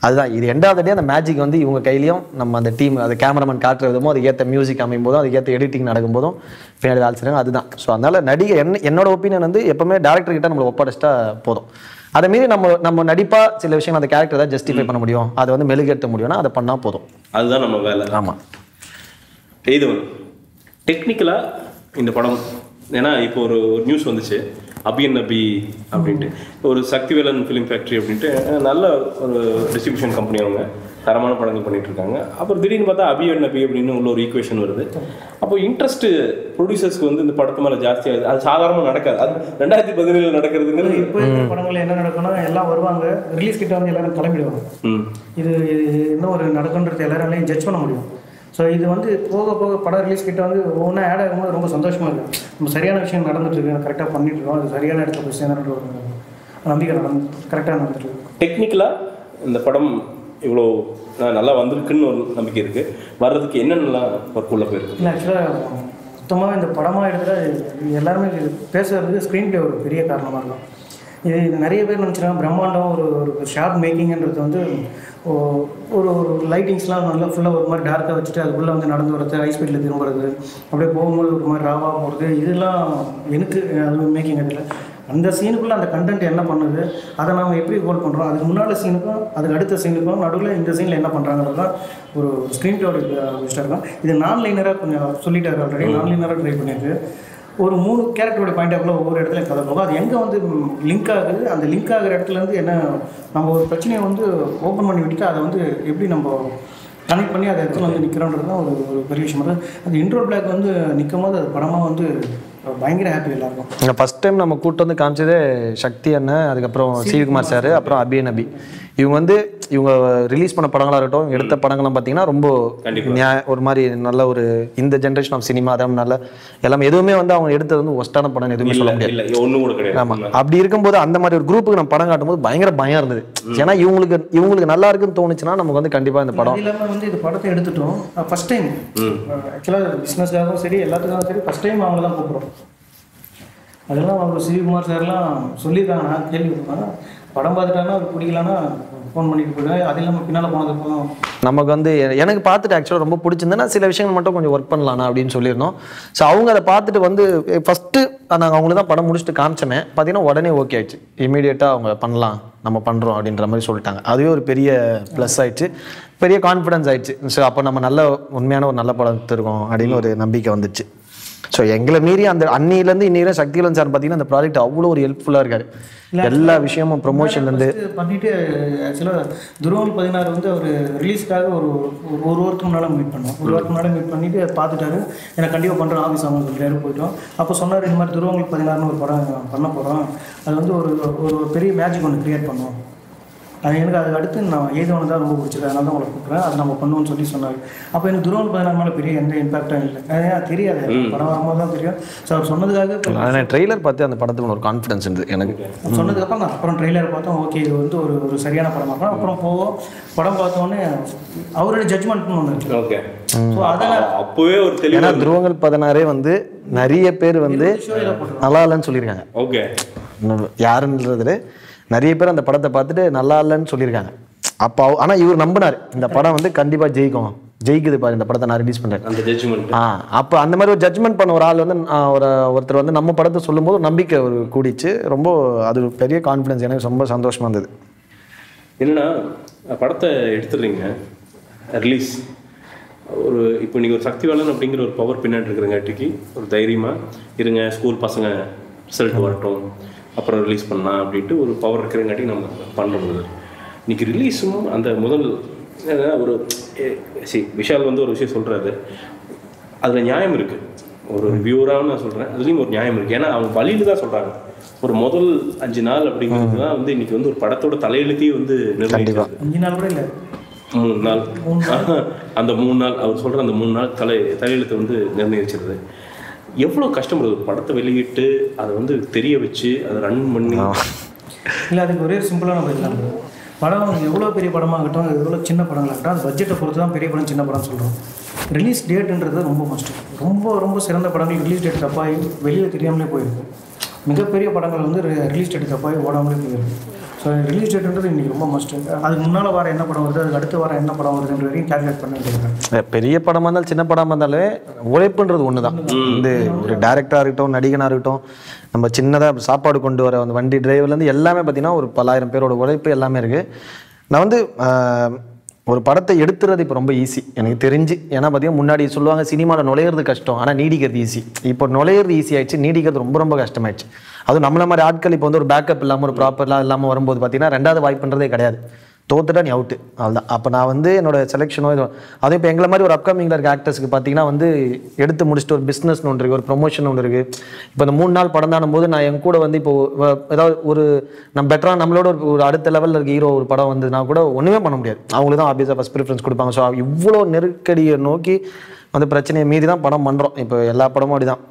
அதுதான் இது எண்டாவது டே அந்த மேஜிக் வந்து இவங்க கையிலையும் நம்ம அந்த டீம் அது கேமராமேன் காட்டுற விதமோ அதுக்கேற்ற மியூசிக் அமையும் போதும் அதுக்கேற்ற எடிட்டிங் நடக்கும் போதும் பின்னாடி வேலை செய்றாங்க. அதுதான். ஸோ அதனால நடிகை என்னோட ஒப்பீனியன் வந்து எப்பவுமே டேரக்டர் கிட்ட நம்மளை ஒப்படைச்சிட்டா போதும். அதை மீறி நம்ம நடிப்பா சில விஷயங்கள் அந்த கேரக்டர் தான் ஜஸ்டிஃபை பண்ண முடியும், அதை வந்து மெழுகேற்ற முடியும்னா அதை பண்ணா போதும். அதுதான் நம்ம வேலை. ஆமாம். இது டெக்னிக்கலா இந்த படம், ஏன்னா இப்போ ஒரு நியூஸ் வந்துச்சு அபியன் நபி அப்படின்ட்டு, ஒரு சக்திவேலன் ஃபிலிம் ஃபேக்ட்ரி அப்படின்ட்டு நல்ல ஒரு டிஸ்ட்ரிபியூஷன் கம்பெனி, அவங்க தரமான படங்கள் பண்ணிட்டு இருக்காங்க. அப்புறம் திடீர்னு பார்த்தா அபியன் நபி அப்படின்னு உள்ள ஒரு ஈக்குவேஷன் வருது. அப்போ இன்ட்ரெஸ்ட் ப்ரொடியூசர்ஸ்க்கு வந்து இந்த படத்து மேலே ஜாஸ்தி ஆகுது. அது சாதாரணமாக நடக்காது, அது 2017 நடக்கிறதுங்கிறது. இப்போ படங்கள் என்ன நடக்கும்னா எல்லாம் வருவாங்க, ரிலீஸ் கிட்ட வந்து எல்லாரும் கிளம்பிடுவாங்க. இது இன்னும் ஒரு நடக்குன்றது எல்லாராலையும் ஜட்ஜ் பண்ண முடியும். ஸோ இது வந்து போக போக படம் ரிலீஸ் கிட்ட வந்து ஒவ்வொன்றா ஆட் ஆகும்போது ரொம்ப சந்தோஷமாக இருக்குது. நம்ம சரியான விஷயம் நடந்துட்டுருக்கு, கரெக்டாக பண்ணிட்டுருக்கோம், அது சரியான இடத்துல போய் சேர்ந்துன்ற ஒரு நம்பிக்கை கரெக்டாக நடந்துட்டுருக்கு. டெக்னிக்கலாக இந்த படம் இவ்வளோ நல்லா வந்திருக்குன்னு ஒரு நம்பிக்கை இருக்குது. வர்றதுக்கு என்னென்னலாம் ஒர்க் உள்ள போயிருக்கு? இல்லை ஆக்சுவலாக மொத்தமாக இந்த படமாக எடுத்துகிட்டா எல்லாருமே பேசுகிறதுக்கு ஸ்க்ரீன் பிளே ஒரு பெரிய காரணமாக இருக்கும். இது நிறைய பேர் நினச்சிருக்காங்க பிரம்மாண்டம் ஒரு ஷார்ட் மேக்கிங்கிறது வந்து ஒரு லைட்டிங்ஸ்லாம் நல்லா ஃபுல்லாக ஒரு மாதிரி டார்க்காக வச்சுட்டு அதுக்குள்ளே வந்து நடந்து வரது, ஹை ஸ்பீடில் திரும்புறது, அப்படியே போகும்போது ஒரு மாதிரி ராவாக போகிறது, இதெல்லாம் எனக்கு அது மேக்கிங் அதில் அந்த சீனுக்குள்ளே அந்த கண்டென்ட் என்ன பண்ணுது, அதை நம்ம எப்படி ஹோல்ட் பண்ணுறோம், அதுக்கு முன்னாடி சீனுக்கும் அதுக்கு அடுத்த சீனுக்கும் நடுவில் இந்த சீனில் என்ன பண்ணுறாங்கிறது தான் ஒரு ஸ்க்ரீன் பிளேயோட விஷயம் இருக்கும். இது நான் லைனராக கொஞ்சம் சொல்லிட்டாரு, ஆல்ரெடி நான் லைனராக ட்ரை பண்ணியிருக்கு. ஒரு 3 கேரக்டரோட பாயிண்ட் ஆஃப்ல ஒவ்வொரு இடத்துல கதை போகும், அது எங்கே வந்து லிங்க் ஆகுது, அந்த லிங்க் ஆகிற இடத்துலேருந்து என்ன நம்ம ஒரு பிரச்சனையை வந்து ஓப்பன் பண்ணி விட்டுட்டு அதை வந்து எப்படி நம்ம கனெக்ட் பண்ணி அந்த இடத்துல வந்து நிற்கிறோன்றது தான் ஒரு பெரிய விஷயம். அது இன்ட்ரோ பிளாக் வந்து நிற்கும் போது அது படமாக வந்து பயங்கர ஹாப்பி எல்லாருக்கும். இங்கே ஃபஸ்ட் டைம் நம்ம கூட்டு வந்து காமிச்சதே சக்தி அண்ணன், அதுக்கப்புறம் சிவகுமார் சார், அப்புறம் அபியன் நபி. இவங்க வந்து இவங்க ரிலீஸ் பண்ண படங்களாக இருக்கட்டும், எடுத்த படங்கள்லாம் பார்த்தீங்கன்னா ரொம்ப ஒரு மாதிரி நல்ல ஒரு இந்த ஜென்ரேஷன் ஆஃப் சினிமா அதான் நல்ல எல்லாமே எதுவுமே வந்து அவங்க எடுத்தது வந்து ஒஸ்டான படம் எதுவுமே சொல்ல முடியாது. ஆமாம், அப்படி இருக்கும்போது அந்த மாதிரி ஒரு குரூப்புக்கு நம்ம படம் காட்டும் போது பயங்கர பயம் இருந்தது. ஏன்னா இவங்களுக்கு நல்லா இருக்குன்னு தோணுச்சுன்னா நமக்கு வந்து கண்டிப்பாக இந்த படம் இல்லாமல் வந்து இந்த படத்தை எடுத்துட்டோம் ஃபர்ஸ்ட் டைம். ஆக்சுவலாக பிஸ்னஸ்க்காகவும் சரி எல்லாத்துக்காகவும் சரி ஃபர்ஸ்ட் டைம் அவங்க தான் கூப்பிட்றோம். அதெல்லாம் அவர் சிவகுமார் சார்லாம் சொல்லியிருக்காங்க. நான் கேள்விப்பட்டேன். படம் பார்த்துட்டாங்கன்னா அவர் பிடிக்கலான்னா ஃபோன் பண்ணிட்டு போயிடுவேன். அது இல்லாமல் பின்னால் போனதுக்கும் நமக்கு வந்து எனக்கு பார்த்துட்டு ஆக்சுவலாக ரொம்ப பிடிச்சிருந்தேன்னா சில விஷயங்கள் மட்டும் கொஞ்சம் ஒர்க் பண்ணலாம்ண்ணா அப்படின்னு சொல்லியிருந்தோம். ஸோ அவங்க அதை பார்த்துட்டு வந்து ஃபஸ்ட்டு நாங்கள் அவங்களுக்கு தான் படம் முடிச்சுட்டு காமிச்சோமே, பார்த்தீங்கன்னா உடனே ஓகே ஆயிடுச்சு. இமீடியட்டாக அவங்க பண்ணலாம், நம்ம பண்ணுறோம் அப்படின்ற மாதிரி சொல்லிட்டாங்க. அதுவே ஒரு பெரிய ப்ளஸ் ஆயிடுச்சு, பெரிய கான்ஃபிடன்ஸ் ஆயிடுச்சு. ஸோ அப்போ நம்ம நல்ல உண்மையான ஒரு நல்ல படம் எடுத்துருக்கோம் அப்படின்னு ஒரு நம்பிக்கை வந்துச்சு. ஸோ எங்களை மீறி அந்த அன்னிலேருந்து இன்னைக்கு சக்திவேலன் சார் பார்த்தீங்கன்னா அந்த ப்ராஜெக்ட் அவ்வளோ ஒரு ஹெல்ப்ஃபுல்லாக இருக்காரு. எல்லா விஷயமும் ப்ரொமோஷன்லேருந்து பண்ணிட்டு ஆக்சுவலாக துருவம் 16 வந்து அவர் ரிலீஸ்க்காக ஒரு வாரத்துக்கு முன்னால் மீட் பண்ணோம். ஒரு வாரத்துக்கு முன்னால் மீட் பண்ணிட்டு பார்த்துட்டாரு. எனக்கு கண்டிப்பாக பண்ணுறோம் ஆஃபீஸ் அவங்க சொல்லிட்டாரு. போயிட்டோம். அப்போ சொன்னார், இந்த மாதிரி துருவம் 16 ஒரு படம் பண்ண போகிறோம், அது வந்து ஒரு பெரிய மேஜிக் ஒன்று க்ரியேட் பண்ணுவோம். அது எனக்கு அதுக்கு அடுத்து நான் ஏதோன்னு தான் ரொம்ப பிடிச்சிருக்கு, அதனால தான் உங்களை கூப்பிட்றேன், அதை நம்ம பண்ணுவோம்னு சொல்லி சொன்னார். அப்போ எனக்கு துருவம் 16 மேலே பெரிய எந்த இம்பாக்டும் இல்லை. தெரியாது, படம் வரும்போது தான் தெரியும். ஸோ அவர் சொன்னதுக்காக ட்ரெய்லர் பார்த்து அந்த படத்துக்கு ஒரு கான்ஃபிடன்ஸ் இருந்தது எனக்கு. சொன்னதுக்கப்புறம் நான் அப்புறம் ட்ரெய்லர் பார்த்தோம். ஓகே, இது வந்து ஒரு சரியான படமாக இருக்கும். அப்புறம் போவோம், படம் பார்த்தோன்னே அவரோட ஜட்ஜ்மெண்ட்னு ஒன்று இருக்கு. ஓகே. ஸோ அதெல்லாம் அப்போவே ஒரு தெளிவு. ஏன்னா துருவங்கள் 16 வந்து நிறைய பேர் வந்து நல்லா இல்லைன்னு சொல்லியிருக்காங்க. ஓகே. யாருன்றதுல நிறைய பேர் அந்த படத்தை பார்த்துட்டு நல்லா இல்லைன்னு சொல்லியிருக்காங்க. அப்போ ஆனால் இவர் நம்பினார், இந்த படம் வந்து கண்டிப்பாக ஜெயிக்குது பாரு, இந்த படத்தை நான் ரிலீஸ் பண்ணுறேன். அந்த ஜட்ஜ்மெண்ட் அப்போ அந்த மாதிரி ஒரு ஜட்ஜ்மெண்ட் பண்ண ஒரு ஆள் வந்து ஒருத்தர் வந்து நம்ம படத்தை சொல்லும்போது நம்பிக்கை ஒரு கூடிச்சு. ரொம்ப அது பெரிய கான்ஃபிடன்ஸ், எனக்கு ரொம்ப சந்தோஷமாக இருந்தது. என்னன்னா படத்தை எடுத்துடுறீங்க, ரிலீஸ் ஒரு இப்போ நீங்கள் ஒரு சக்திவேலன் அப்படிங்கிற ஒரு பவர் பின்னாடி இருக்கிறங்காட்டிக்கு ஒரு தைரியமாக இருங்க, ஸ்கூல் பசங்க ரிசல்ட் வரட்டும் அப்புறம் ரிலீஸ் பண்ணலாம் அப்படின்ட்டு ஒரு பவர் இருக்கிறங்காட்டி நம்ம பண்ணுறது. இன்றைக்கி ரிலீஸும் அந்த முதல் ஒரு விஷால் வந்து ஒரு விஷயம் சொல்கிறாரு, அதில் நியாயம் இருக்குது. ஒரு வியூவராக நான் சொல்கிறேன், அதுலேயும் ஒரு நியாயம் இருக்குது. ஏன்னா அவங்க வழியில் தான் சொல்கிறாங்க. ஒரு முதல் 5 நாள் அப்படிங்கிறது தான் வந்து இன்றைக்கி வந்து ஒரு படத்தோட தலையெழுத்தையும் வந்து நிர்ணயிக்கிறது. 5 நாள் கூட இல்லை, 3 நாள். அந்த 3 நாள் அவர் சொல்கிற அந்த 3 நாள் தலையெழுத்தை வந்து நிர்ணயிச்சிருது. எவ்வளோ கஷ்டப்படுது ஒரு படத்தை வெளியிட்டு அதை வந்து தெரிய வச்சு அதை ரன் பண்ணி. இல்லை, அதுக்கு ஒரே சிம்பிளான பதில் தான். படம் எவ்வளோ பெரிய படமாகட்டும், எவ்வளோ சின்ன படங்களாகட்டும், அது பட்ஜெட்டை பொறுத்து தான் பெரிய படம் சின்ன படம் சொல்கிறோம். ரிலீஸ் டேட்டுன்றது ரொம்ப மஸ்ட்டு. ரொம்ப ரொம்ப சிறந்த படங்கள் ரிலீஸ் டேட் தப்பாகி வெளியில் தெரியாமலே போயிருக்கு. மிகப்பெரிய படங்கள் வந்து ரிலீஸ் டேட் தப்பாகி ஓடாமலே போயிருக்கு. ஸோ ரிலீஸ் டேட்டுன்றது இன்றைக்கி ரொம்ப மஸ்ட்டு. அதுக்கு முன்னால் வர என்ன படம் வருது, அதுக்கு அடுத்து வர என்ன படம் வருதுன்ற வரைக்கும் கேல்குலேட் பண்ணி வச்சுருக்கேன். பெரிய படமாக இருந்தாலும் சின்ன படமாக இருந்தாலே உழைப்புன்றது ஒன்று தான். வந்து ஒரு டேரக்டராக இருக்கட்டும், நடிகனாக இருக்கட்டும், நம்ம சின்னதாக சாப்பாடு கொண்டு வர அந்த வண்டி டிரைவர்லேருந்து எல்லாமே பார்த்திங்கன்னா ஒரு 10,000 பேரோட உழைப்பு எல்லாமே இருக்குது. நான் வந்து ஒரு படத்தை எடுத்துறது இப்போ ரொம்ப ஈஸி எனக்கு தெரிஞ்சு. ஏன்னா பார்த்தீங்கன்னா முன்னாடி சொல்லுவாங்க சினிமாவில் நுழையிறது கஷ்டம், ஆனால் நீடிக்கிறது ஈஸி. இப்போ நுழையிறது ஈஸி ஆயிடுச்சு, நீடிக்கிறது ரொம்ப ரொம்ப கஷ்டமாயிடுச்சு. அதுவும் நம்மள மாதிரி ஆட்கள் இப்போ வந்து ஒரு பேக்கப் இல்லாமல் ஒரு ப்ராப்பர்லாம் இல்லாமல் வரும்போது பார்த்தீங்கன்னா 2வது வாய்ப்புன்றதே கிடையாது. தோத்துட்டா நீ அவுட்டு, அவ்வளோதான். அப்போ நான் வந்து என்னோட செலெக்ஷனோ இது அதுவும் இப்போ எங்களை மாதிரி ஒரு அப்கமிங்கில் இருக்க ஆக்டர்ஸ்க்கு பார்த்தீங்கன்னா வந்து எடுத்து முடிச்சுட்டு ஒரு பிஸ்னஸ்னு ஒன்று இருக்குது, ஒரு ப்ரொமோஷன் ஒன்று இருக்குது. இப்போ இந்த 3 நாள் படம் தானும் போது நான் என் கூட வந்து இப்போ ஏதாவது ஒரு நம்ம பெட்டராக நம்மளோட ஒரு அடுத்த லெவலில் இருக்க ஹீரோ ஒரு படம் வந்ததுனா கூட ஒன்றுமே பண்ண முடியாது. அவங்களுக்கு தான் ஆப்வியஸாக ஃபஸ்ட் ப்ரிஃபரன்ஸ் கொடுப்பாங்க. ஸோ இவ்வளோ நெருக்கடியை நோக்கி வந்து பிரச்சனையை மீறி தான் படம் பண்ணுறோம். இப்போ எல்லா படமும் அப்படி தான்.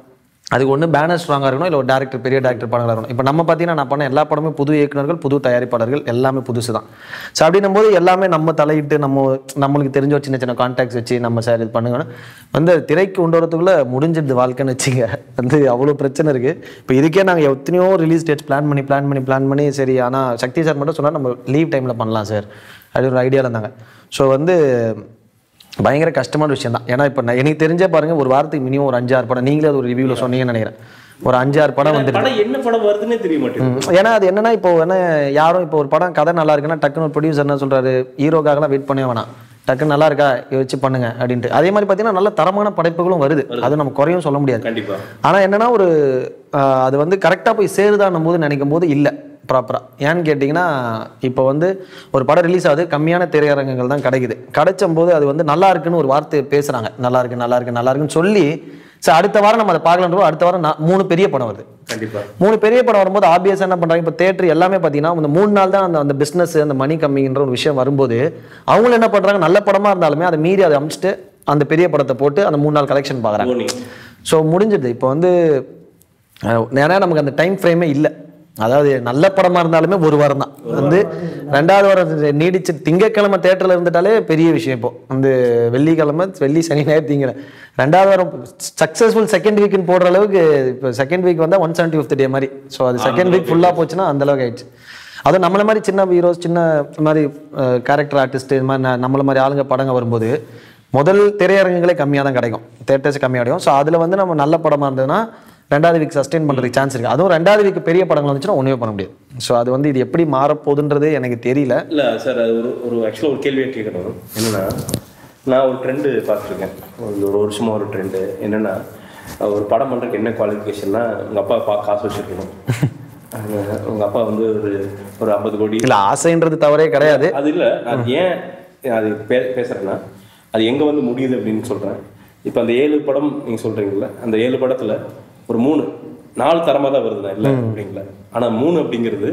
அதுக்கு ஒன்று பேனர் ஸ்ட்ராங்காக இருக்கணும், இல்லை ஒரு டேரக்டர் பெரிய டேரக்டர் படங்களாக இருக்கணும். இப்போ நம்ம பார்த்தீங்கன்னா நான் பண்ண எல்லா படமே புது இயக்குநர்கள், புது தயாரிப்பாளர்கள், எல்லாமே புதுசு தான். ஸோ அப்படின்னும் போது எல்லாமே நம்ம தலையிட்டு நம்மளுக்கு தெரிஞ்ச ஒரு சின்ன சின்ன கான்டாக்ட்ஸ் வச்சு நம்ம சார் இது பண்ணுங்கன்னு வந்து திரைக்கு கொண்டு வரதுக்குள்ளே முடிஞ்சிடுது வாழ்க்கைன்னு வச்சுங்க. வந்து அவ்வளோ பிரச்சனை இருக்குது. இப்போ இதுக்கே நாங்கள் எத்தனையோ ரிலீஸ் டேட்ஸ் பிளான் பண்ணி சரி, ஆனால் சக்தி சார் மட்டும் சொன்னால் நம்ம லீவ் டைமில் பண்ணலாம் சார் அப்படி ஒரு ஐடியாவில் இருந்தாங்க. ஸோ வந்து பயங்கர கஷ்டமான விஷயம் தான். ஏன்னா இப்போ எனக்கு தெரிஞ்சே பாருங்கள், ஒரு வாரத்துக்கு மினிமம் ஒரு 5-6 படம், நீங்களே அது ஒரு ரிவ்யூவில் சொன்னீங்கன்னு நினைக்கிறேன், ஒரு 5-6 படம் வந்துட்டு என்ன படம் வருதுன்னே தெரிய மாட்டேங்குது. ஏன்னா அது என்னன்னா இப்போ என்ன யாரும் இப்போ ஒரு படம் கதை நல்லா இருக்குன்னா டக்குன்னு ஒரு ப்ரொடியூசர் என்ன சொல்கிறாரு, ஹீரோக்காகலாம் வெயிட் பண்ணவே வேணாம், டக்குன்னு நல்லா இருக்கா வச்சு பண்ணுங்க அப்படின்ட்டு. அதே மாதிரி பார்த்தீங்கன்னா நல்ல தரமான படைப்புகளும் வருது, அது நம்ம குறையும் சொல்ல முடியாது. கண்டிப்பாக. ஆனால் என்னன்னா ஒரு அது வந்து கரெக்டாக போய் சேருதான்னும் போது நினைக்கும் போது இல்லை ப்ராப்பராக. ஏன்னு கேட்டிங்கன்னா இப்போ வந்து ஒரு படம் ரிலீஸ் ஆகுது, கம்மியான திரையரங்குகள் தான் கிடைக்குது. கிடைச்சும் போது அது வந்து நல்லா இருக்குன்னு ஒரு வார்த்தை பேசுகிறாங்க, நல்லா இருக்குன்னு சொல்லி சார் அடுத்த வாரம் நம்ம அதை பார்க்கலான்றப்போ அடுத்த வாரம் 3 பெரிய படம் வருது. கண்டிப்பாக 3 பெரிய படம் வரும்போது ஆப்வியஸாக என்ன பண்ணுறாங்க, இப்போ தேட்டர் எல்லாமே பார்த்தீங்கன்னா அந்த 3 நாள் தான் அந்த பிஸ்னஸ் அந்த மணி கம்மிங்கிற ஒரு விஷயம் வரும்போது அவங்களும் என்ன பண்ணுறாங்க, நல்ல படமாக இருந்தாலுமே அதை மீறி அதை அமிச்சிட்டு அந்த பெரிய படத்தை போட்டு அந்த 3 நாள் கலெக்ஷன் பார்க்குறாங்க. ஸோ முடிஞ்சது இப்போ வந்து ஏன்னா நமக்கு அந்த டைம் ஃப்ரேமே இல்லை. அதாவது நல்ல படமா இருந்தாலுமே ஒரு வாரம் தான் வந்து, 2வது வாரம் நீடிச்சு திங்கக்கிழமை தேட்டர்ல இருந்துட்டாலே பெரிய விஷயம். இப்போ வந்து வெள்ளிக்கிழமை, வெள்ளி, சனி, ஞாயிறு, திங்கள் 2வது வாரம் சக்சஸ்ஃபுல் செகண்ட் வீக்னு போடுற அளவுக்கு. இப்போ செகண்ட் வீக் வந்தால் 175th டே மாதிரி. ஸோ அது செகண்ட் வீக் ஃபுல்லாக போச்சுன்னா அந்த அளவுக்கு ஆயிடுச்சு. அதுவும் நம்மள மாதிரி சின்ன ஹீரோஸ், சின்ன மாதிரி கேரக்டர் ஆர்டிஸ்ட், இது மாதிரி நம்மள மாதிரி ஆளுங்க படங்க வரும்போது முதல் திரையரங்குகளே கம்மியாக தான் கிடைக்கும், தேட்டர்ஸ் கம்மியாக கிடைக்கும். ஸோ அதில் வந்து நம்ம நல்ல படமாக இருந்ததுன்னா 2வது வீக் சஸ்டெயின் பண்ணுறதுக்கு சான்ஸ் இருக்குது. அதுவும் 2வது வீக் பெரிய படங்கள் வந்துச்சுன்னா ஒன்றுமே பண்ண முடியாது. ஸோ அது வந்து இது எப்படி மாறப்போகுதுன்றது எனக்கு தெரியல. இல்லை சார், அது ஒரு ஆக்சுவலாக ஒரு கேள்வியாக கேட்கணும். என்னென்னா, நான் ஒரு ட்ரெண்டு பார்த்துருக்கேன், ஒரு வருஷமாக ஒரு ட்ரெண்டு. என்னென்னா, ஒரு படம் பண்ணுறதுக்கு என்ன குவாலிஃபிகேஷன்னா, உங்கள் அப்பா காசு வச்சுருக்கணும், உங்கள் அப்பா வந்து ஒரு 50 கோடி. இல்லை, ஆசைன்றது தவறே கிடையாது. அது இல்லை, நான் ஏன் அது பேசுகிறேன்னா, அது எங்கே வந்து முடியுது அப்படின்னு சொல்கிறேன். இப்போ அந்த 7 படம் நீங்கள் சொல்கிறீங்களா, அந்த 7 படத்தில் ஒரு 3-4 தரமாக தான் வருது தான், இல்லை அப்படிங்களா? ஆனால் 3 அப்படிங்கிறது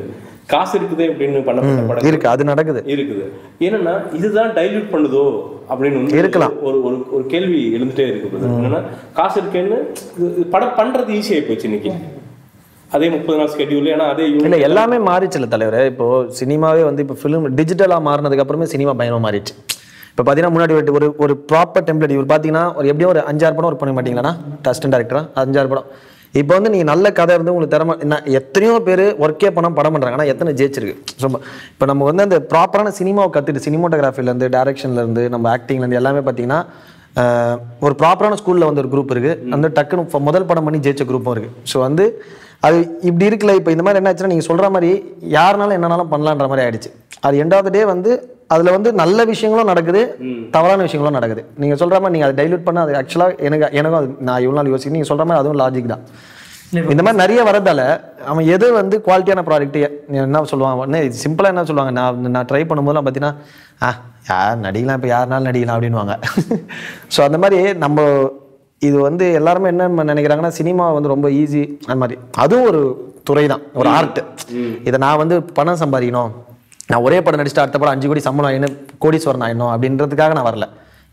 காசு இருக்குது அப்படின்னு பண்ணப்பட்ட படம் இருக்கு, அது நடக்குது இருக்குது. ஏன்னா இதுதான் டைல்யூட் பண்ணுதோ அப்படின்னு இருக்கலாம். ஒரு கேள்வி எழுந்துட்டே இருக்குது. என்னன்னா, காசு இருக்கேன்னு படம் பண்ணுறது ஈஸியாகி போச்சு இன்னைக்கு. அதே 30 நாள் ஸ்கெட்யூல். ஏன்னா அதே இல்லை, எல்லாமே மாறிச்சுல தலைவரே. இப்போ சினிமாவே வந்து இப்போ ஃபிலிம் டிஜிட்டலாக மாறினதுக்கு அப்புறமே சினிமா பயணம் மாறிடுச்சு. இப்போ பார்த்தீங்கன்னா முன்னாடி ஒரு ப்ராப்பர் டெம்ப்ளேட் இவர் பார்த்தீங்கன்னா எப்படியும் ஒரு 5-6 படம் ஒர்க் பண்ண மாட்டீங்களா அசிஸ்டன்ட் டேரக்டரா? 5-6 படம். இப்போ வந்து நீங்கள் நல்ல கதை இருந்து உங்களுக்கு திறமை எத்தனையோ பேர் ஒர்க்கே பண்ண படம் பண்ணுறாங்க, ஆனால் எத்தனை ஜெயிச்சிருக்கு. ஸோ இப்போ நம்ம வந்து அந்த ப்ராப்பரான சினிமாவை கற்றுட்டு, சினிமோட்டோகிராஃபிலேருந்து, டேரக்ஷன்லேருந்து, நம்ம ஆக்டிங்லேருந்து எல்லாமே பார்த்தீங்கன்னா ஒரு ப்ராப்பரான ஸ்கூலில் வந்து ஒரு குரூப் இருக்குது, அந்த டக்குன்னு முதல் படம் பண்ணி ஜெயிச்ச குரூப்பும் இருக்குது. ஸோ வந்து அது இப்படி இருக்குல்ல. இப்போ இந்த மாதிரி என்ன ஆச்சுன்னா, நீங்கள் சொல்கிற மாதிரி யாருனாலும் என்னன்னாலும் பண்ணலான்ற மாதிரி ஆயிடுச்சு. அது எண்ட் ஆஃப் த டே வந்து அதில் வந்து நல்ல விஷயங்களும் நடக்குது, தவறான விஷயங்களும் நடக்குது. நீங்கள் சொல்கிற மாதிரி நீங்கள் அதை டைல்யூட் பண்ண, அது ஆக்சுவலாக எனக்கும் அது நான் இவ்வளோ நாள் யோசிக்கிறேன். நீங்கள் சொல்கிற மாதிரி அதுவும் லாஜிக் தான். இந்த மாதிரி நிறைய வரதால அவன் எது வந்து குவாலிட்டியான ப்ராடக்ட் என்ன சொல்லுவாங்க, இது சிம்பிளாக என்ன சொல்லுவாங்க, நான் ட்ரை பண்ணும்போதெல்லாம் பார்த்தீங்கன்னா யார் நடிக்கலாம், இப்போ யாருனாலும் நடிக்கலாம் அப்படின்வாங்க. ஸோ அந்த மாதிரி நம்ம இது வந்து எல்லாருமே என்ன நினைக்கிறாங்கன்னா, சினிமா வந்து ரொம்ப ஈஸி அந்த மாதிரி. அதுவும் ஒரு துறை தான், ஒரு ஆர்ட். இதை நான் வந்து பணம் சம்பாதிக்கணும், நான் ஒரே படம் நடிச்சுட்டு அடுத்த படம் 5 கோடி சம்பளம் ஆயிடும், கோடீஸ்வரன் ஆயிடணும் அப்படின்றதுக்காக நான் வரல.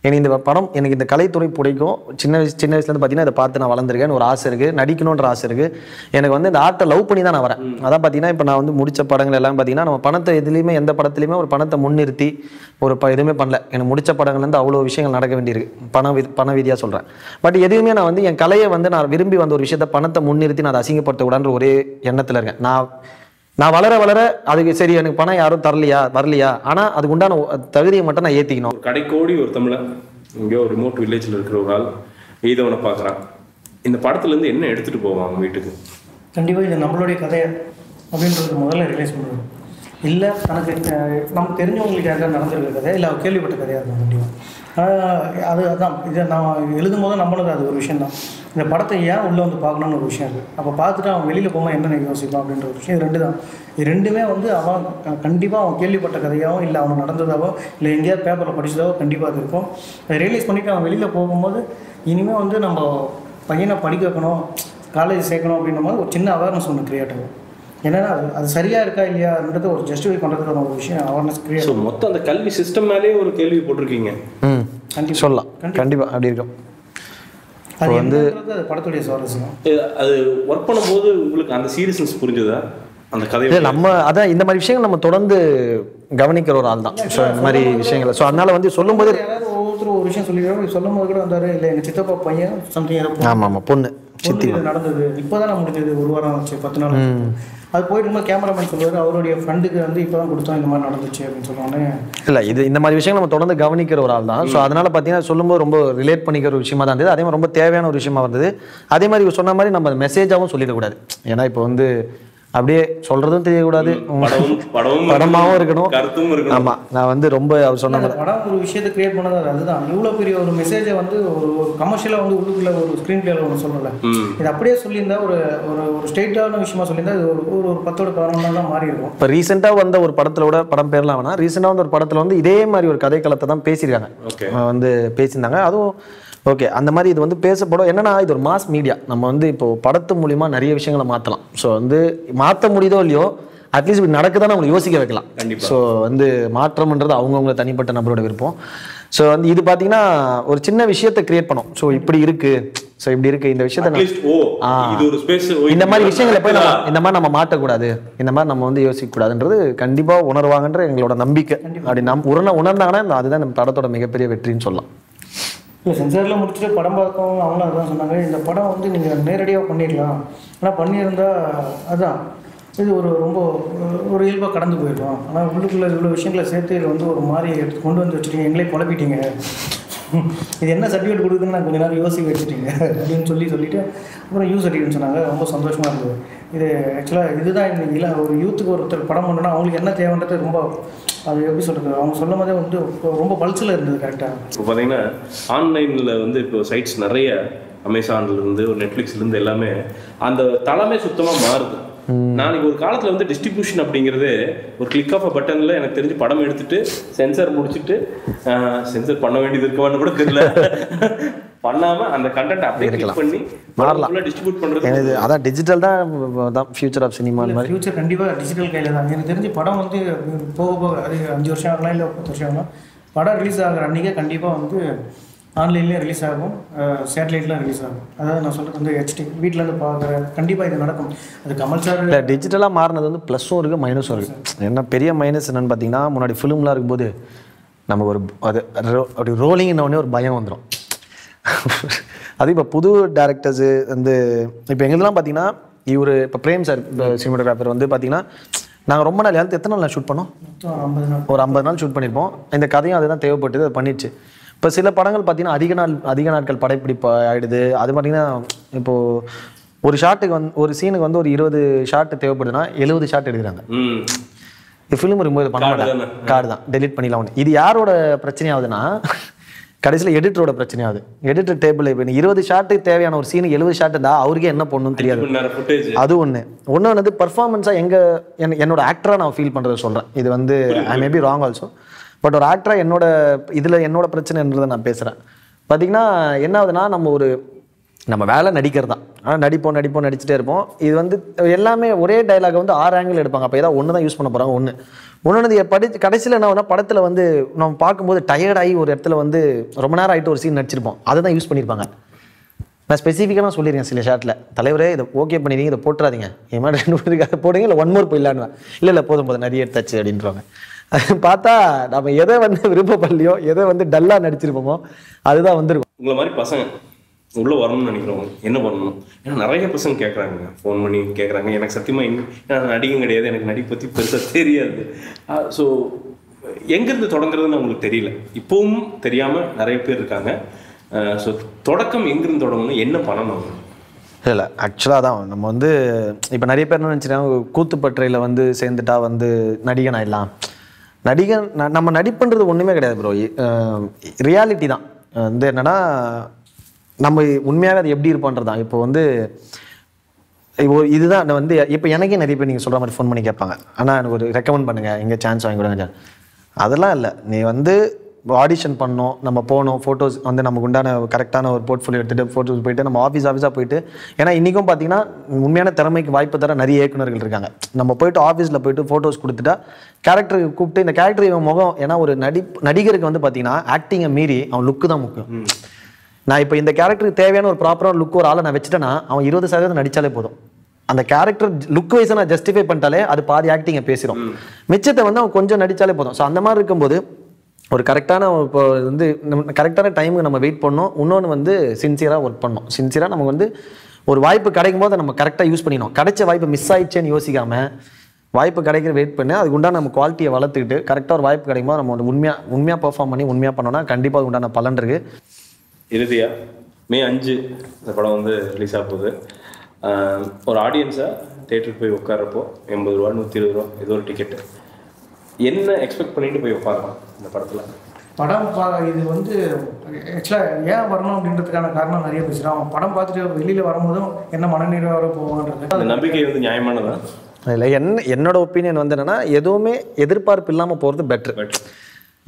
எனக்கு இந்த படம், எனக்கு இந்த கலைத்துறை பிடிக்கும். சின்ன வயசுலேருந்து பார்த்தீங்கன்னா இதை பார்த்து நான் வளர்ந்துருக்கேன். ஒரு ஆசை இருக்குது, நடிக்கணுன்ற ஆசை இருக்குது. எனக்கு வந்து இந்த ஆர்ட்டை லவ் பண்ணி தான் நான் வரேன். அதான் பார்த்தீங்கன்னா இப்போ நான் வந்து முடித்த படங்கள் எல்லாம் பார்த்தீங்கன்னா, நம்ம பணத்தை எதுலேயுமே, எந்த படத்துலையுமே ஒரு பணத்தை முன்னிறுத்தி எதுவுமே பண்ணல. எனக்கு முடித்த படங்கள்லேருந்து அவ்வளோ விஷயங்கள் நடக்க வேண்டியிருக்கு, பண விதியாக சொல்கிறேன். பட் எதுவுமே நான் வந்து என் கலையை வந்து நான் விரும்பி வந்த ஒரு விஷயத்தை பணத்தை முன்னிறுத்தி நான் அதை அசிங்கப்படுத்த விடான்ற ஒரே எண்ணத்தில் இருக்கேன். நான் வளர அதுக்கு சரி, எனக்கு பணம் யாரும் வரலையா, ஆனால் அதுக்கு உண்டான தகுதியை மட்டும் நான் ஏற்றிக்கணும். கடைக்கோடி ஒரு தமிழன் இங்கே ஒரு ரிமோட் வில்லேஜில் இருக்கிற ஒரு ஆள் எய்தவனை பார்க்குறான். இந்த படத்துலேருந்து என்ன எடுத்துகிட்டு போவான் அவங்க வீட்டுக்கு? கண்டிப்பாக இது நம்மளுடைய கதை அப்படின்றது முதல்ல ரிலைஸ் பண்ணுவோம். இல்லை நமக்கு தெரிஞ்சவங்களுக்கு யாருக்காவது நடந்திருக்க கதை, இல்லை கேள்விப்பட்ட கதையாக இருக்கும் கண்டிப்பாக. அதுதான் இதை நான் எழுதும் போது நம்மளுக்கு அது ஒரு விஷயம் தான். இந்த படத்தை ஏன் உள்ளே வந்து பார்க்கணுன்னு ஒரு விஷயம் இருக்குது. அப்போ பார்த்துட்டு அவன் வெளியில் போகும்போது என்ன யோசிப்பான் அப்படின்ற ஒரு விஷயம். இது 2 தான். இது 2மே வந்து அவன் கண்டிப்பாக அவன் கேள்விப்பட்ட கதையாகவும், இல்லை அவன் நடந்ததாவோ, இல்லை எங்கேயாவது பேப்பரில் படித்ததாவோ கண்டிப்பாக அது இருக்கும். அதை ரியலைஸ் பண்ணிவிட்டு அவன் வெளியில் போகும்போது இனிமேல் வந்து நம்ம பையனை படிக்க வைக்கணும், காலேஜ் சேர்க்கணும் அப்படின்ற மாதிரி ஒரு சின்ன அவேர்னஸ் ஒன்று க்ரியேட் ஆகும். ஏன்னா அது சரியா இருக்கா இல்லையான்றது ஒரு ஜஸ்டிஃபை பண்ணுறதுக்கான ஒரு விஷயம் அவேர்னஸ் கிரியேட். ஸோ மொத்தம் அந்த கல்வி சிஸ்டம் மேலேயே ஒரு கேள்வி போட்டிருக்கீங்க. கண்டிப்பாக சொல்லலாம், கண்டிப்பாக அப்படி இருக்கும். அது வந்து படத்துடைய சுவாரஸ்யம். அது ஒர்க் பண்ணும்போது உங்களுக்கு அந்த சீரியஸ்னஸ் புரிஞ்சுதா அந்த கதையை? நம்ம அதான் இந்த மாதிரி விஷயங்கள் நம்ம தொடர்ந்து கவனிக்கிற ஒரு ஆள் தான். ஸோ இந்த மாதிரி விஷயங்களை ஸோ அதனால வந்து சொல்லும்போது ஒவ்வொருத்தரும் ஒரு விஷயம் சொல்லிக்கிறோம். சொல்லும் போது கூட வந்தாரு, இல்லை எங்கள் சித்தப்பா பையன் சம்திங் ஆமாம் பொண்ணு சித்தி நடந்தது இப்போதான் முடிஞ்சது, 1 வாரம் ஆச்சு, 10 நாள். அது போயிட்டு இருக்கும்போது கேமராமேன் சொல்லுவார், அவருடைய ஃப்ரெண்டுக்கு வந்து இப்போ தான் கொடுத்தோம், இந்த மாதிரி நடந்துச்சு அப்படின்னு சொல்லுவாங்க. இல்லை இந்த மாதிரி விஷயங்கள் நம்ம தொடர்ந்து கவனிக்கிற ஒரு ஆள் தான். ஸோ அதனால பார்த்தீங்கன்னா சொல்லும்போது ரொம்ப ரிலேட் பண்ணிக்கிற ஒரு விஷயமா தான் இருந்தது. அதே மாதிரி ரொம்ப தேவையான ஒரு விஷயமா இருந்தது. அதே மாதிரி சொன்ன மாதிரி நம்ம மெசேஜாகவும் சொல்லிடக்கூடாது. ஏன்னா இப்போ வந்து அப்படியே சொல்றதும் தெரியக்கூடாது, படமாவும் இருக்கணும், கருத்தும் இருக்கணும். ஆமா, நான் வந்து ரொம்ப அவர் சொன்ன படம் ஒரு விஷயத்தை கிரியேட் பண்ணது அதுதான். இவ்வளவு பெரிய ஒரு மெசேஜை வந்து ஒரு கமர்ஷியலா வந்து உள்ளுக்குள்ள ஒரு ஸ்கிரீன் பிளேல ஒன்று சொல்லல. இது அப்படியே சொல்லியிருந்தா ஒரு ஒரு ஸ்ட்ரெயிட்டான விஷயமா சொல்லியிருந்தா இது ஒரு 10-11 தான் மாறி இருக்கும். இப்போ ரீசெண்டாக வந்த ஒரு படத்துல படம் பேர்லாம் வேணா, ரீசெண்டாக வந்த ஒரு படத்துல வந்து இதே மாதிரி ஒரு கதை களத்தை தான் பேசியிருக்காங்க, வந்து பேசியிருந்தாங்க. அதுவும் ஓகே, அந்த மாதிரி இது வந்து பேசப்படும். என்னன்னா இது ஒரு மாஸ் மீடியா. நம்ம வந்து இப்போ படத்து மூலியமா நிறைய விஷயங்களை மாற்றலாம். ஸோ வந்து மாற்ற முடியுதோ இல்லையோ, அட்லீஸ்ட் இப்படி நடக்குதான்னு அவங்களை யோசிக்க வைக்கலாம். ஸோ வந்து மாற்றம்ன்றது அவங்கவுங்க தனிப்பட்ட நபரோட விருப்பம். ஸோ வந்து இது பார்த்தீங்கன்னா ஒரு சின்ன விஷயத்தை கிரியேட் பண்ணோம். ஸோ இப்படி இருக்கு, ஸோ இப்படி இருக்கு இந்த விஷயத்த இந்த மாதிரி விஷயங்களை போய் இந்த மாதிரி நம்ம மாட்டக்கூடாது, இந்த மாதிரி நம்ம வந்து யோசிக்கக்கூடாதுன்றது கண்டிப்பாக உணர்வாங்கன்ற எங்களோட நம்பிக்கை. அப்படி உணர்ந்தாங்கன்னா அதுதான் நம்ம படத்தோட மிகப்பெரிய வெற்றின்னு சொல்லலாம். இல்லை சென்சாரில் முடிச்சுட்டு படம் பார்த்தவங்க அவங்களும் அதுதான் சொன்னாங்க, இந்த படம் வந்து நீங்கள் நேரடியாக பண்ணிடலாம், ஆனால் பண்ணியிருந்தா அதுதான் இது ரொம்ப ஒரு இயல்பாக கடந்து போயிடும், ஆனால் உள்ளுக்குள்ளே இவ்வளோ விஷயங்களை சேர்த்து இதில் வந்து ஒரு மாதிரி கொண்டு வந்து வச்சுட்டீங்க, எங்களே குழப்பிட்டீங்க, இது என்ன சர்டிஃபிகேட் கொடுக்குதுன்னு நான் கொஞ்ச நேரம் யோசிக்க வச்சுட்டீங்க அப்படின்னு சொல்லிட்டு அப்புறம் யூ சர்டிஃபிகேட் சொன்னாங்க. ரொம்ப சந்தோஷமாக இருந்தது. இது ஆக்சுவலாக இதுதான் இல்லை ஒரு யூத்துக்கு ஒருத்தர் படம் பண்ணணும்னா அவங்களுக்கு என்ன தேவைன்றது ரொம்ப அது எப்படி சொல்கிறது அவங்க சொல்லும் போதே வந்து ரொம்ப பல்சில் இருந்தது. கரெக்டாக இப்போ பார்த்தீங்கன்னா ஆன்லைனில் வந்து இப்போ சைட்ஸ் நிறைய அமேசான்லேருந்து ஒரு நெட்ஃப்ளிக்ஸ்லேருந்து எல்லாமே அந்த தலைமை சுத்தமாக மாறுது. நாளைக்கு ஒரு காலத்தில் வந்து டிஸ்ட்ரிபியூஷன் அப்படிங்கிறது ஒரு கிளிக் ஆஃப் பட்டனில் எனக்கு தெரிஞ்சு படம் எடுத்துட்டு சென்சார் முடிச்சுட்டு சென்சார் பண்ண வேண்டியது இருக்குவான்னு கூட தெரியல, பண்ணாம அந்த கண்டென்ட் அப்படியே கிளிக் பண்ணி மாறலாம் டிஸ்ட்ரிபியூட் பண்றது. அதான் டிஜிட்டல் தான் ஃபியூச்சர் ஆஃப் சினிமா. ஃபியூச்சர் கண்டிப்பாக டிஜிட்டல் கையில் தான். எனக்கு தெரிஞ்சு படம் வந்து போக அது 5 வருஷம் ஆகலாம் இல்லை 10 வருஷம் ஆகலாம், படம் ரிலீஸ் ஆகிற அன்றைக்கே கண்டிப்பாக வந்து ஆன்லைன்லேயே ரிலீஸ் ஆகும், சேட்டலைட்லாம் ரிலீஸ் ஆகும். அதாவது நான் சொல்கிறது வந்து HD வீட்டிலேருந்து பார்க்குற கண்டிப்பாக இது நடக்கும். அது கமல் சார் இல்லை டிஜிட்டலாக மாறினது வந்து ப்ளஸும் இருக்குது மைனஸும் இருக்குது. என்ன பெரிய மைனஸ் என்னென்னு பார்த்தீங்கன்னா முன்னாடி ஃபிலிம்லாம் இருக்கும்போது நம்ம ஒரு அது அப்படி ரோலிங்னு ஒரு பயம் வந்துடும். அது இப்போ புது டேரக்டர்ஸு வந்து இப்போ எங்களுக்குலாம் பார்த்தீங்கன்னா இவர் இப்போ பிரேம் சார் இப்போ சினிமாட்டோகிராஃபர் வந்து பார்த்தீங்கன்னா நாங்கள் ரொம்ப நாள் எத்தனை நாள் ஷூட் பண்ணோம், ஒரு 50 நாள் ஷூட் பண்ணியிருப்போம். இந்த கதையும் அதுதான் தேவைப்பட்டது, அது பண்ணிடுச்சு. இப்போ சில படங்கள் பார்த்தீங்கன்னா அதிக நாட்கள் படைப்பிடிப்பு ஆகிடுது. அது பார்த்தீங்கன்னா இப்போது ஒரு ஷாட்டுக்கு ஒரு சீனுக்கு வந்து ஒரு 20 ஷாட்டு தேவைப்படுதுன்னா 70 ஷாட் எடுக்கிறாங்க. ஃபிலிம் ரிமூவ் பண்ண மாட்டாங்க, கார்டு தான் டெலிட் பண்ணிடலாம் ஒன்று. இது யாரோட பிரச்சனையாகுதுன்னா கடைசியில் எடிட்டரோட பிரச்சனையாகுது. எடிட்டர் டேபிள் இப்போ 20 ஷாட்டுக்கு தேவையான ஒரு சீனுக்கு 70 ஷாட் இருந்தால் அவருக்கே என்ன பண்ணணும்னு தெரியாது. அது ஒன்று வந்து பர்ஃபார்மன்ஸாக என்னோட ஆக்டராக நான் ஃபீல் பண்ணுறது சொல்கிறேன். இது வந்து I maybe wrong also, but ஒரு ஆக்டராக என்னோட பிரச்சனைன்றதை நான் பேசுகிறேன். பார்த்தீங்கன்னா என்ன ஆகுதுன்னா நம்ம வேலை நடிக்கிறது தான், ஆனால் நடிப்போம் நடிச்சுட்டே இருப்போம். இது வந்து எல்லாமே ஒரே டைலாக் வந்து 6 ஆங்கிள் எடுப்பாங்க. அப்போ ஏதாவது ஒன்று தான் யூஸ் பண்ண போகிறாங்க. ஒன்று கடைசியில் என்ன ஆகுதுன்னா படத்தில் வந்து நம்ம பார்க்கும்போது டயர்டாகி ஒரு இடத்துல வந்து ரொம்ப நேரம் ஆகிட்டு ஒரு சீன் நடிச்சிருப்போம், அதை தான் யூஸ் பண்ணியிருப்பாங்க. நான் ஸ்பெசிஃபிக்காக சொல்லியிருக்கேன் சில ஷாட்டில், தலைவரே இதை ஓகே பண்ணிடுங்க, இதை போட்டுறாதீங்க, இது மாதிரி 2 பேருக்கு போடுங்க, இல்லை 1 மோர் போயிடலான்னு. இல்லை போதும் நிறைய எடுத்தாச்சு அப்படின்றாங்க. பார்த்தா நம்ம எதை வந்து விருப்பப்படலையோ எதை வந்து டல்லாக நடிச்சிருப்போமோ அதுதான் வந்துருக்கும். உங்களை மாதிரி பசங்க உள்ளே வரணும்னு நினைக்கிறவங்க என்ன பண்ணணும்? ஏன்னா நிறைய பசங்க கேட்குறாங்க, ஃபோன் பண்ணி கேட்குறாங்க. எனக்கு சத்தியமாக நான் நடிகம் கிடையாது, எனக்கு நடிப்பு பற்றி பெருசாக தெரியாது. ஸோ எங்கேருந்து தொடங்குறதுன்னு அவங்களுக்கு தெரியல, இப்போவும் தெரியாமல் நிறைய பேர் இருக்காங்க. ஸோ தொடக்கம் எங்கேருந்து தொடங்கணும், என்ன பண்ணணும்? இல்லை ஆக்சுவலாக தான் நம்ம வந்து இப்போ நிறைய பேர் என்ன நினச்சிருக்காங்க, கூத்துப்பற்றையில் வந்து சேர்ந்துட்டா வந்து நடிகன் ஆகிடலாம். நம்ம நடிப்புன்றது ஒன்றுமே கிடையாது ப்ரோ, ரியாலிட்டி தான். வந்து என்னென்னா நம்ம உண்மையாகவே அது எப்படி இருப்போன்றது தான். இப்போ வந்து இதுதான் வந்து இப்போ எனக்கே நிறைய பேர் நீங்கள் சொல்கிற மாதிரி ஃபோன் பண்ணி கேட்பாங்க, ஆனால் எனக்கு ஒரு ரெக்கமெண்ட் பண்ணுங்கள், எங்கே சான்ஸ் வாங்கி கொடுங்க. அதெல்லாம் இல்லை, நீ வந்து ஆடிஷன் பண்ணோம், நம்ம போனோம், ஃபோட்டோஸ் வந்து நமக்கு உண்டான கரெக்டான ஒரு போர்ட்ஃபோலியோ எடுத்துகிட்டு ஃபோட்டோஸ் போயிட்டு நம்ம ஆஃபீஸாக போயிட்டு, ஏன்னா இன்றைக்கும் பார்த்தீங்கன்னா உண்மையான திறமைக்கு வாய்ப்பு தர நிறைய இயக்குநர்கள் இருக்காங்க. நம்ம போயிட்டு ஆஃபீஸில் போயிட்டு ஃபோட்டோஸ் கொடுத்துட்டா கேரக்டருக்கு கூப்பிட்டு இந்த கேரக்டர் இவன் முகம், ஏன்னா ஒரு நடிகருக்கு வந்து பார்த்தீங்கன்னா ஆக்டிங்கை மீறி அவன் லுக்கு தான் முக்கியம். நான் இப்போ இந்த கேரக்டருக்கு தேவையான ஒரு ப்ராப்பரான லுக் ஒரு ஆளை நான் வச்சுட்டேன்னா அவன் 20% நடித்தாலே போதும். அந்த கேரக்டர் லுக் வைஸை நான் ஜஸ்டிஃபை பண்ணிட்டாலே அது பாதி ஆக்டிங்கை பேசிடும், மிச்சத்தை வந்து அவன் கொஞ்சம் நடித்தாலே போதும். ஸோ அந்த மாதிரி இருக்கும்போது ஒரு கரெக்டான இப்போ வந்து கரெக்டான டைமுக்கு நம்ம வெயிட் பண்ணோம். இன்னொன்று வந்து சின்சியராக ஒர்க் பண்ணோம். சின்சியராக நமக்கு வந்து ஒரு வாய்ப்பு கிடைக்கும் போது நம்ம கரெக்டாக யூஸ் பண்ணிடணும். கிடைச்ச வாய்ப்பு மிஸ் ஆயிடுச்சேன்னு யோசிக்காமல் வாய்ப்பு கிடைக்கிற வெயிட் பண்ணி அதுக்கு உண்டான நம்ம குவாலிட்டியை வளர்த்துக்கிட்டு கரெக்டாக ஒரு வாய்ப்பு கிடைக்கும் போது நம்ம வந்து உண்மையாக பெர்ஃபார்ம் பண்ணி உண்மையாக பண்ணோன்னா கண்டிப்பாக அது உண்டான பலன் இருக்குது. இறுதியாக May 5 இந்த படம் வந்து ரிலீஸ் ஆக போகுது. ஒரு ஆடியன்ஸாக தேட்டருக்கு போய் உட்காரப்போ 80 ரூபா 120 ரூபா ஏதோ ஒரு டிக்கெட்டு, என்ன எக்ஸ்பெக்ட் பண்ணிட்டு போய் உட்காரலாம் இந்த படத்தில்? படம் இது வந்து ஆக்சுவலாக ஏன் வரணும் அப்படின்றதுக்கான காரணம் நிறைய பேசுகிறோம். அவன் படம் பார்த்துட்டு வெளியில் வரும்போதும் என்ன மனநிறைவோட போவான்றது அந்த நம்பிக்கை வந்து நியாயமானதான். இல்லை என்னோட ஒப்பீனியன் வந்து என்னென்னா எதுவுமே எதிர்பார்ப்பு இல்லாமல் போகிறது பெட்ரு.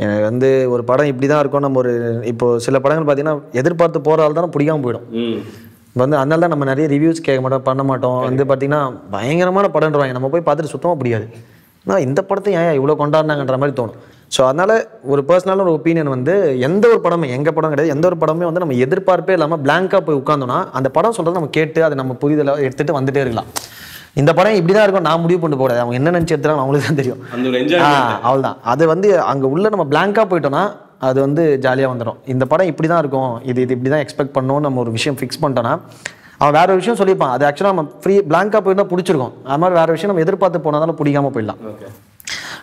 எனக்கு வந்து ஒரு படம் இப்படி தான் இருக்கும். நம்ம ஒரு இப்போது சில படங்கள் பார்த்தீங்கன்னா எதிர்பார்த்து போகிறால் தானே பிடிக்காமல் போயிடும். இப்போ வந்து அதனால தான் நம்ம நிறைய ரிவ்யூஸ் கேட்க மாட்டோம், பண்ண மாட்டோம். வந்து பார்த்திங்கன்னா பயங்கரமான படம்ன்றாங்க, நம்ம போய் பார்த்துட்டு சுத்தமாக பிடிக்காது. ஆனால் இந்த படத்தை ஏன் இவ்வளோ கொண்டாடினாங்கன்ற மாதிரி தோணும். ஸோ அதனால் ஒரு பர்சனலான ஒரு ஒப்பீனியன் வந்து எந்த ஒரு படமே, எங்கள் படம் கிடையாது, எந்த ஒரு படமே வந்து நம்ம எதிர்பார்ப்பே இல்லாமல் பிளாங்காக போய் உட்காந்தோன்னா அந்த படம் சொல்கிறது நம்ம கேட்டு அதை நம்ம புரிதலை எடுத்துகிட்டு வந்துட்டே இருக்கலாம். இந்த படம் இப்படி தான் இருக்கும் நான் முடிவு பண்ணிட்டு போடாது, அவங்க என்ன நினச்சி எடுத்துறாங்க அவங்களுக்கு தான் தெரியும். அவ்வளோதான். அது வந்து அங்கே உள்ள நம்ம பிளாங்காக போயிட்டோம்னா அது வந்து ஜாலியாக வந்துடும். இந்த படம் இப்படி தான் இருக்கும், இது இப்படி தான் எக்ஸ்பெக்ட் பண்ணணும் நம்ம ஒரு விஷயம் ஃபிக்ஸ் பண்ணிட்டோன்னா அவன் வேற ஒரு விஷயம் சொல்லியிருப்பான், அது ஆக்சுவலாக நம்ம பிளாங்காக போயிருந்தா பிடிச்சிருக்கும். அது மாதிரி வேற விஷயம் நம்ம எதிர்பார்த்து போனாலும் பிடிக்காம போயிடலாம்.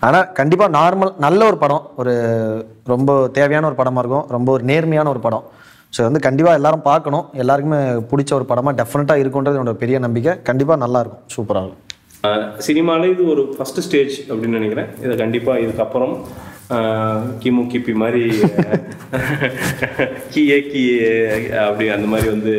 ஆனால் கண்டிப்பாக நல்ல ஒரு படம், ஒரு ரொம்ப தேவையான ஒரு படமாக இருக்கும், ரொம்ப ஒரு நேர்மையான ஒரு படம். ஸோ வந்து கண்டிப்பாக எல்லாரும் பார்க்கணும், எல்லாருக்குமே பிடிச்ச ஒரு படமாக டெஃபினட்டாக இருக்குன்றது என்னோட பெரிய நம்பிக்கை. கண்டிப்பாக நல்லாயிருக்கும், சூப்பராக இருக்கும். சினிமாவில் இது ஒரு ஃபஸ்ட்டு ஸ்டேஜ் அப்படின்னு நினைக்கிறேன். இதை கண்டிப்பாக இதுக்கப்புறம் கிமு கிபி மாதிரி கியே அப்படி அந்த மாதிரி வந்து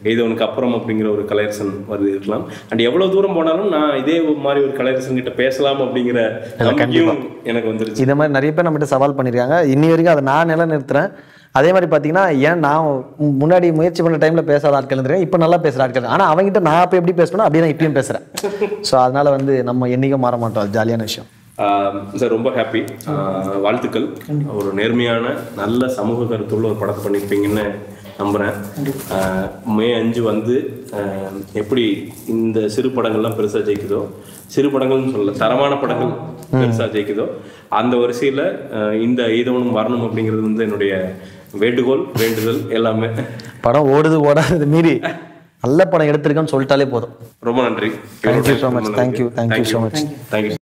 எய்தவனுக்கு அப்புறம் அப்படிங்கிற ஒரு கலெக்ஷன் வருது இருக்கலாம். அண்ட் எவ்வளோ தூரம் போனாலும் நான் இதே மாதிரி ஒரு கலெக்ஷன் கிட்ட பேசலாம் அப்படிங்கிற நம்பிக்கையும் எனக்கு வந்துருச்சு. இதை மாதிரி நிறைய பேர் நம்மகிட்ட சவால் பண்ணியிருக்காங்க, இன்னி வரைக்கும் அதை நான் நிலைநிறுத்துறேன். அதே மாதிரி பார்த்தீங்கன்னா, ஏன் நான் முன்னாடி முயற்சி பண்ண டைமில் பேசாத ஆட்கள் இருந்திருக்கேன், இப்போ நல்லா பேசுகிற ஆட்கள். ஆனால் அவங்ககிட்ட நான் அப்போ எப்படி பேசணும் அப்படியே நான் இப்பயும் பேசுகிறேன். ஸோ அதனால் வந்து நம்ம என்றைக்கும் மாற மாட்டோம், அது ஜாலியான விஷயம். சார் ரொம்ப ஹாப்பி, வாழ்த்துக்கள். ஒரு நேர்மையான நல்ல சமூக கருத்துள்ள ஒரு படத்தை பண்ணியிருப்பீங்கன்னு நம்புகிறேன். மே 5 வந்து எப்படி இந்த சிறு படங்கள்லாம் பெருசாக ஜெயிக்குதோ, சிறு படங்கள்னு சொல்லல தரமான படங்கள் பெருசாக ஜெயிக்குதோ, அந்த வரிசையில் இந்த எய்தவனும் வரணும் அப்படிங்கிறது வந்து என்னுடைய வேண்டுகோள், வேண்டுதல் எல்லாமே. படம் ஓடுது ஓடாது மீறி நல்ல படம் எடுத்திருக்கேன்னு சொல்லிட்டாலே போதும். ரொம்ப நன்றி. Thank you so much. Thank you so much. Thank you.